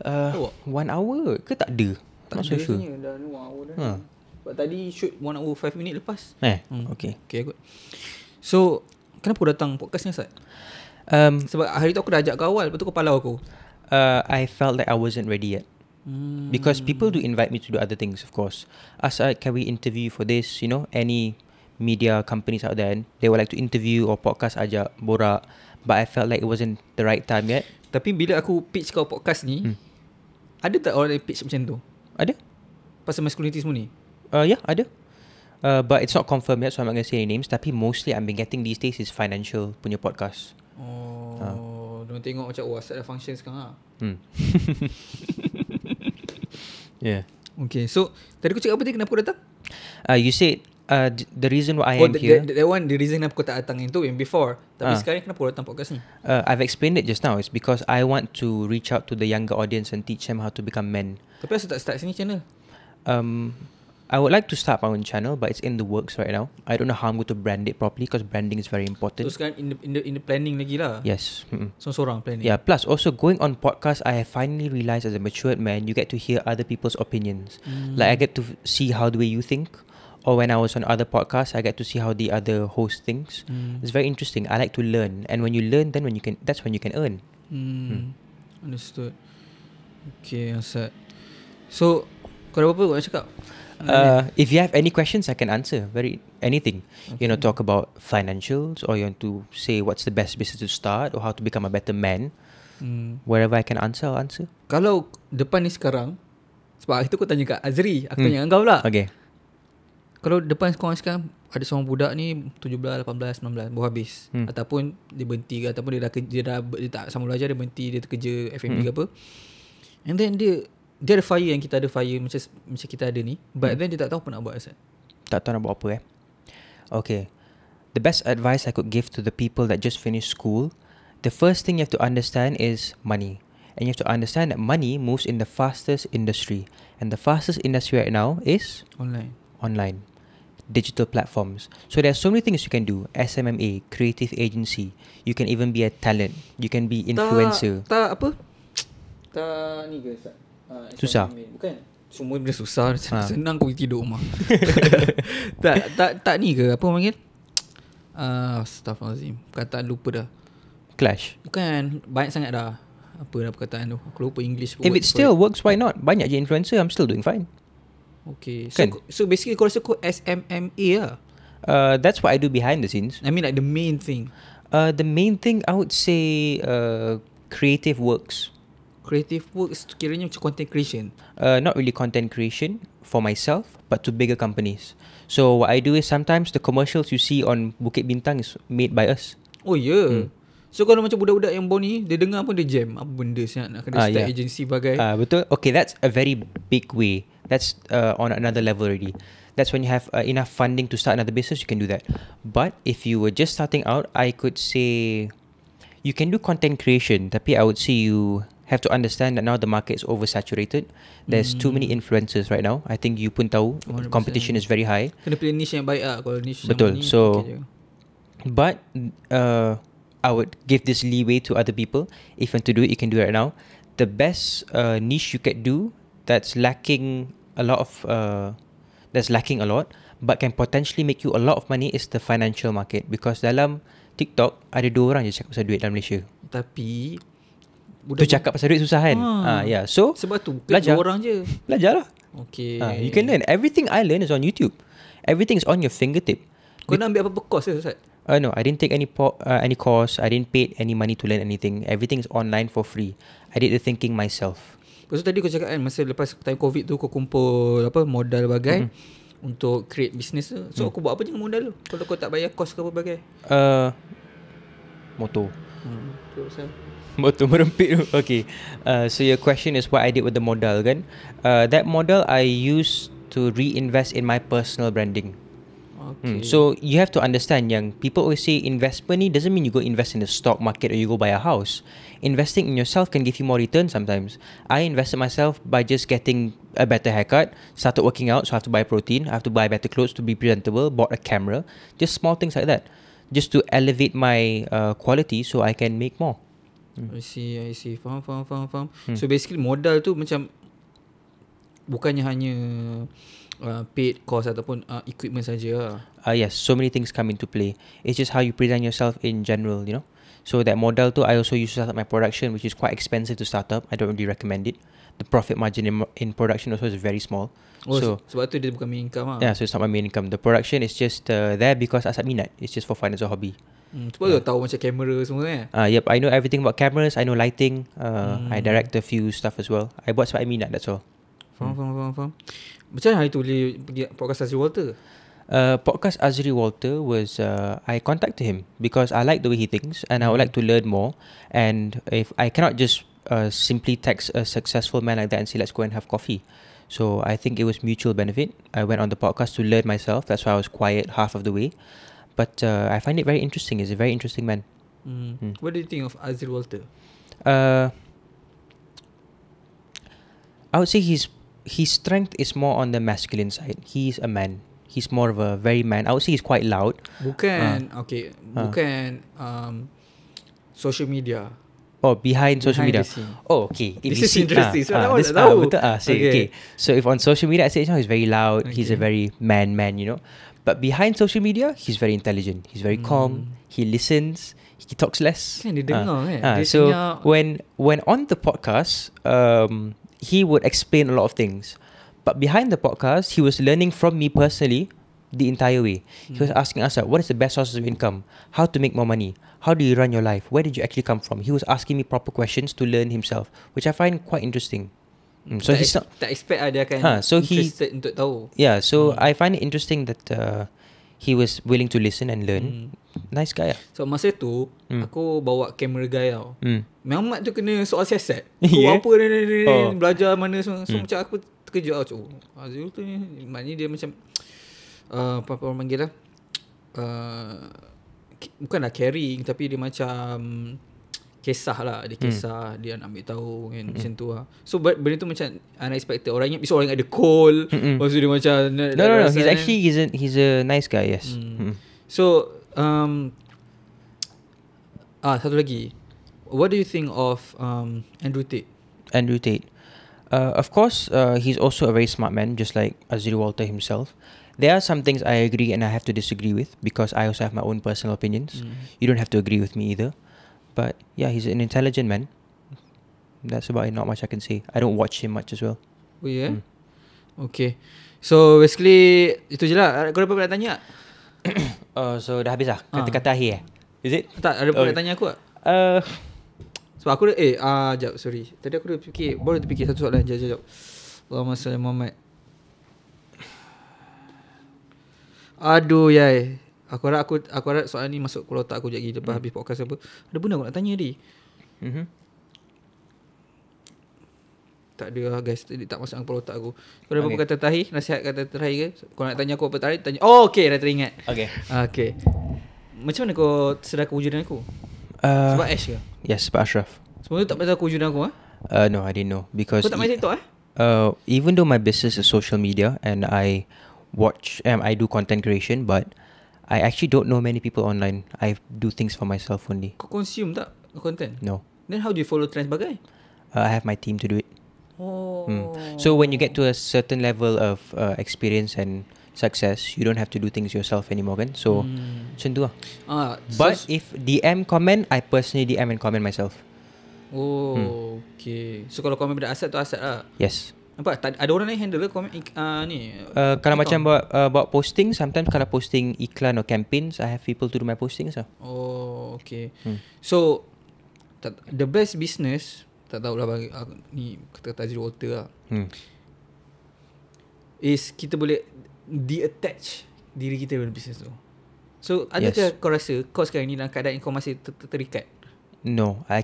1 hour ke tak ada? Tak so ada sure. sebenarnya. Dah 1 hour dah. Sebab tadi shoot 1 hour 5 minit lepas. Okay. Okay, good. So, kenapa kau datang podcast ni, Asad? Sebab hari tu aku dah ajak kau awal, lepas tu kau palau aku. I felt like I wasn't ready yet. Because people do invite me to do other things, of course. Asad, can we interview for this? You know, any media companies out there, they would like to interview or podcast ajak borak. But I felt like it wasn't the right time yet. Tapi bila aku pitch kau podcast ni, ada tak orang yang pitch macam tu? Ada? Pasal masculinity semua ni? Yeah, ada. But it's not confirmed yet, so I'm not going to say any names. Tapi mostly I've been getting these days is financial punya podcast. Diorang tengok macam, Asad dah function sekarang lah. Yeah. Okay, so tadi aku cakap apa tadi, kenapa kau datang? You said the reason why I am here. That one, the reason kenapa kau tak datang itu yang before. Tapi sekarang kenapa kau datang podcast ni? I've explained it just now. It's because I want to reach out to the younger audience and teach them how to become men. Tapi asal tak start sini channel? I would like to start my own channel, but it's in the works right now. I don't know how I'm going to brand it properly because branding is very important. So sekarang in the planning lagi lah? Yes. So seorang planning? Yeah, plus also going on podcast, I have finally realized as a matured man, you get to hear other people's opinions. Like I get to see how the way you think. Or when I was on other podcasts, I get to see how the other host thinks. It's very interesting. I like to learn. And when you learn, then that's when you can earn. Understood. Okay, Asad. So, kau ada apa nak cakap? If you have any questions, I can answer. Anything. Okay. You know, talk about financials, or you want to say what's the best business to start, or how to become a better man. Wherever I can answer, I'll answer. Kalau depan ni sekarang, sebab itu aku tanya kat Azri, aku tanya kat kau lah. Okay. Kalau depan korang sekarang ada seorang budak ni 17, 18, 19 baru habis, ataupun dia berhenti ke, ataupun dia tak sambung belajar, dia berhenti, dia terkerja F&B ke apa, and then dia ada fire yang kita ada fire macam kita ada ni, but then dia tak tahu apa nak buat, Asad. Tak tahu nak buat apa Okay. The best advice I could give to the people that just finished school, the first thing you have to understand is money. And you have to understand that money moves in the fastest industry. And the fastest industry right now is online. Digital platforms. So there are so many things you can do. SMMA, creative agency. You can even be a talent. You can be influencer. Tak ni ke, Asad? Susah. Bukan. Semua benda susah. Senang aku tidur rumah. tak ni ke, apa orang panggil? Astaghfirullahaladzim, perkataan lupa dah. Clash. Bukan, banyak sangat dah. Apa dah perkataan tu? Aku lupa English. If it still works, why not? Banyak je influencer, I'm still doing fine. Okay. Kan? So basically kau rasa kau SMMA lah? That's what I do behind the scenes. I mean like the main thing. The main thing I would say creative works. Creative works kiranya macam content creation. Not really content creation for myself, but to bigger companies. So what I do is sometimes the commercials you see on Bukit Bintang is made by us. Oh ya. So kalau macam budak-budak yang baru ni, dia dengar pun dia jam. Apa benda siap nak kena start agency bagai. Betul. Okay, that's a very big way. That's on another level already. That's when you have enough funding to start another business, you can do that. But if you were just starting out, I could say you can do content creation, tapi I would say you have to understand that now the market is oversaturated. There's too many influencers right now. I think you pun tahu 100%. competition is very high. Kena pilih niche yang baik lah. Kalau niche Betul. sama ni, So okay je. but I would give this leeway to other people. If you want to do it, you can do it right now. The best niche you can do that's lacking a lot, but can potentially make you a lot of money is the financial market. Because dalam TikTok ada 2 orang je cakap pasal duit dalam Malaysia. Tapi Tu cakap pasal duit susah kan? Yeah. So sebab tu belajar. 2 orang je. Belajar lah. Okay. You can learn. Everything I learn is on YouTube. Everything is on your fingertip. Kau nak ambil apa-apa course ke Ustaz? No, I didn't take any course. I didn't pay any money to learn anything. Everything is online for free. I did the thinking myself. Lepas tu tadi kau cakap kan, masa lepas time COVID tu kau kumpul modal bagai untuk create business tu. So aku buat apa je dengan modal tu kalau kau tak bayar cost ke apa bagai? Motor. Terus Motor merempit tu. Okay. So your question is what I did with the modal kan? That modal I used to reinvest in my personal branding. Okay. So you have to understand yang people always say investment ni doesn't mean you go invest in the stock market or you go buy a house. Investing in yourself can give you more return sometimes. I invested myself by just getting a better haircut, started working out, so I have to buy protein, I have to buy better clothes to be presentable, bought a camera, just small things like that. Just to elevate my quality so I can make more. I see. Faham. So basically modal tu macam bukannya hanya paid cost ataupun equipment saja. Yes, so many things come into play. It's just how you present yourself in general, you know. So that modal tu I also used to start up my production, which is quite expensive to start up. I don't really recommend it. The profit margin in production also is very small. So sebab tu dia bukan main income lah. Yeah, so it's not my main income. The production is just there because Asad minat. It's just for fun as a hobby. Sebab tu tahu macam kamera semua kan. Yep, I know everything about cameras. I know lighting. I direct a few stuff as well. I buat sebab I minat, that's all. Faham. Macam mana hari tu boleh pergi podcast Azri Walter? Podcast Azri Walter was I contacted him because I like the way he thinks and I would like to learn more. And if I cannot just simply text a successful man like that and say let's go and have coffee. So I think it was mutual benefit. I went on the podcast to learn myself. That's why I was quiet half of the way. But I find it very interesting. He's a very interesting man. What do you think of Azri Walter? I would say his strength is more on the masculine side. He's a man. He's more of a very man. I would say he's quite loud. Bukan social media. Oh, behind social media. Oh, okay. This is interesting. So I tak tahu. Betul. Okay. So if on social media, I say he's very loud. Okay. He's a very man, you know. But behind social media, he's very intelligent. He's very calm. He listens. He talks less. Kan dia dengar kan. So when on the podcast, he would explain a lot of things. But behind the podcast, he was learning from me personally the entire way. He was asking us, what is the best sources of income? How to make more money? How do you run your life? Where did you actually come from? He was asking me proper questions to learn himself, which I find quite interesting. So he's not... Tak expect dia akan interested untuk tahu. Yeah, so I find it interesting that he was willing to listen and learn. Nice guy lah. So masa tu aku bawa kamera guy tau. Memang tu kena soal siasat. Yeah. Apa belajar mana semua. So macam aku terkejut tau. Azul tu ni maknanya dia macam apa orang panggil lah, bukanlah caring tapi dia macam kisah lah. Dia kisah, dia nak ambil tahu kan, macam tu lah. So benda tu macam unexpected. Orang ingat orang ada call. Lepas tu dia macam No, he's actually he's a nice guy, yes. So satu lagi, what do you think of Andrew Tate? Of course, he's also a very smart man, just like Azri Walter himself. There are some things I agree and I have to disagree with because I also have my own personal opinions. You don't have to agree with me either. But yeah, he's an intelligent man. That's about it. Not much I can say. I don't watch him much as well. Oh yeah. Okay. So basically itu je lah. Kau ada apa nak tanya? So dah habis lah kata-kata akhir Is it? Tak, ada apa nak tanya aku tak? Sebab aku dah jap, sorry. Tadi aku dah fikir, baru terfikir satu soalan. Jap. Allahumma salli Muhammad. Aduh yai. Aku harap soalan ni masuk ke otak aku sekejap lagi lepas habis podcast apa. Ada benda aku nak tanya tadi. Tak ada lah guys, tak masuk kepala otak aku. Kau ada apa kata terakhir? Nasihat kata terakhir ke? Kau nak tanya aku apa terakhir? Tanya. Oh okay, dah teringat. Okay. Macam mana kau sedar kewujudan aku? Sebab Ash ke? Yes, sebab Ashraf. Semua tu tak tahu kewujudan aku No, I didn't know. Because kau tak main TikTok even though my business is social media and I do content creation, but I actually don't know many people online. I do things for myself only. Kau consume tak content? No. Then how do you follow trends bagai? I have my team to do it. Oh. So when you get to a certain level of experience and success, you don't have to do things yourself anymore kan. So macam tu lah. But if DM comment, I personally DM and comment myself. Okay. So kalau komen pada Asad tu Asad lah. Yes. Nampak ada orang lain handle ke komen ni? Kalau macam buat posting, sometimes kalau posting iklan or campaigns, I have people to do my postings lah. Oh, okay. So the best business, tak tahulah bagi aku, ni kata-kata Azri Walter lah, is kita boleh de-attach diri kita dengan business tu. So adakah kau rasa kau sekarang ni dalam keadaan kau masih terikat? No, I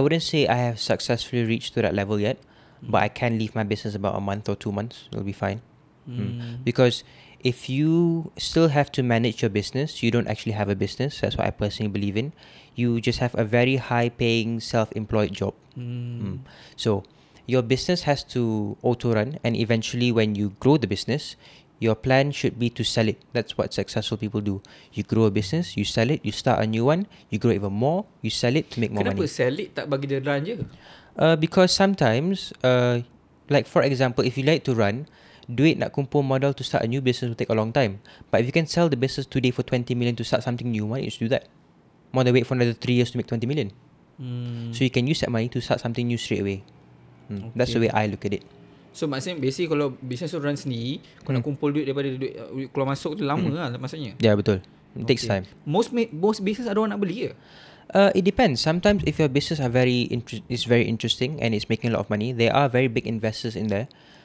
wouldn't say I have successfully reached to that level yet, but I can leave my business about a month or 2 months. It'll be fine. Because if you still have to manage your business, you don't actually have a business. That's what I personally believe in. You just have a very high paying self-employed job. So your business has to auto-run, and eventually when you grow the business, your plan should be to sell it. That's what successful people do. You grow a business, you sell it, you start a new one, you grow even more, you sell it to make more money. Kenapa sell it tak bagi dia run je? Because sometimes, like for example, if you like to run, duit nak kumpul modal to start a new business will take a long time. But if you can sell the business today for 20 million to start something new, why don't you do that? More than wait for another 3 years to make 20 million. So you can use that money to start something new straight away. That's the way I look at it. So maksudnya basically kalau business tu run sendiri, kau nak kumpul duit daripada duit keluar masuk tu lama lah maksudnya. Yeah, betul. It takes time. Most business ada orang nak beli ke? It depends. Sometimes if your business is very interesting and it's making a lot of money, there are very big investors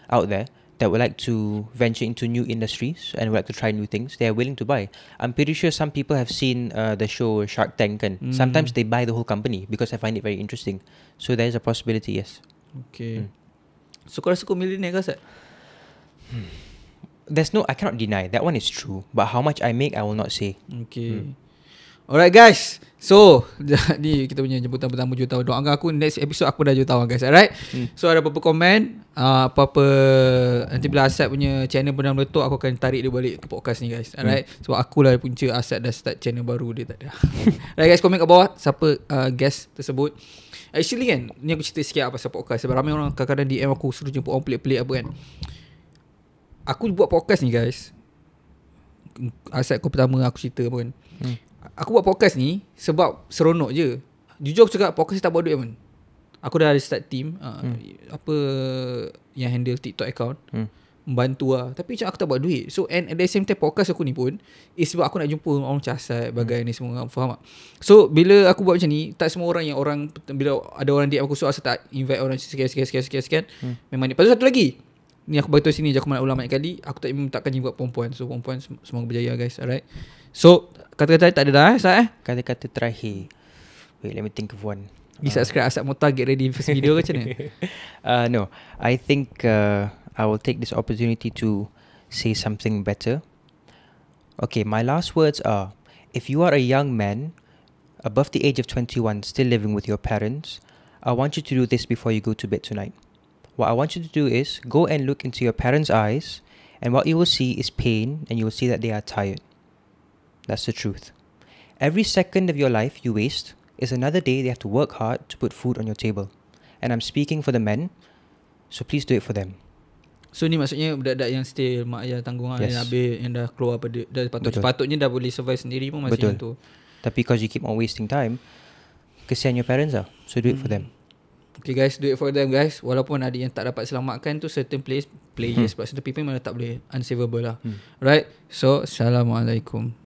out there that would like to venture into new industries and would like to try new things. They are willing to buy. I'm pretty sure some people have seen the show Shark Tank kan. Sometimes they buy the whole company because they find it very interesting. So there is a possibility, yes. Okay. So kau rasa kau millionaire ke Asad? I cannot deny. That one is true. But how much I make, I will not say. Okay. Alright guys. So ni kita punya jemputan pertama Jutawan. Doakan aku next episode aku dah Jutawan guys. Alright. So ada apa-apa komen, apa-apa, nanti bila Asad punya channel pun dah meletup, aku akan tarik dia balik ke podcast ni guys. Alright. Sebab akulah punca Asad dah start channel baru, dia tak ada. Alright guys, komen kat bawah siapa guest tersebut. Actually kan, ni aku cerita sikit pasal podcast. Sebab ramai orang kadang-kadang DM aku suruh jemput orang pelik-pelik apa kan. Aku buat podcast ni guys, Asad kau pertama aku cerita pun. Aku buat podcast ni sebab seronok je. Jujur aku cakap podcast ni tak buat duit pun. Aku dah ada start team apa yang handle TikTok account, membantu lah. Tapi macam aku tak buat duit. So and at the same time podcast aku ni pun is sebab aku nak jumpa orang macam Asad, bagai ni semua, faham tak? So bila aku buat macam ni, tak semua orang bila ada orang DM aku, so Asad tak invite orang sekian memang ni. Lepas tu satu lagi, ni aku beritahu sini je, aku nak ulang banyak kali, aku takkan buat perempuan. So perempuan semoga berjaya guys. Alright. So kata-kata tak ada dah Asad Kata-kata terakhir. Wait, let me think of one. Subscribe Asad Motawh, get ready first video ke macam mana? No, I think I will take this opportunity to say something better. Okay, my last words are, if you are a young man above the age of 21 still living with your parents, I want you to do this before you go to bed tonight. What I want you to do is go and look into your parents' eyes, and what you will see is pain, and you will see that they are tired. That's the truth. Every second of your life you waste is another day they have to work hard to put food on your table. And I'm speaking for the men. So please do it for them. So ni maksudnya budak-budak yang still mak ayah tanggung, Yes. yang habis, yang dah keluar pada, dah Betul. sepatutnya dah boleh survive sendiri pun masih Betul. yang tu. Tapi because you keep on wasting time, kesian your parents lah. So do it for them. Okay guys, do it for them guys. Walaupun ada yang tak dapat selamatkan tu, certain players sebab certain people memang tak boleh, unsavable lah. Right. So Assalamualaikum.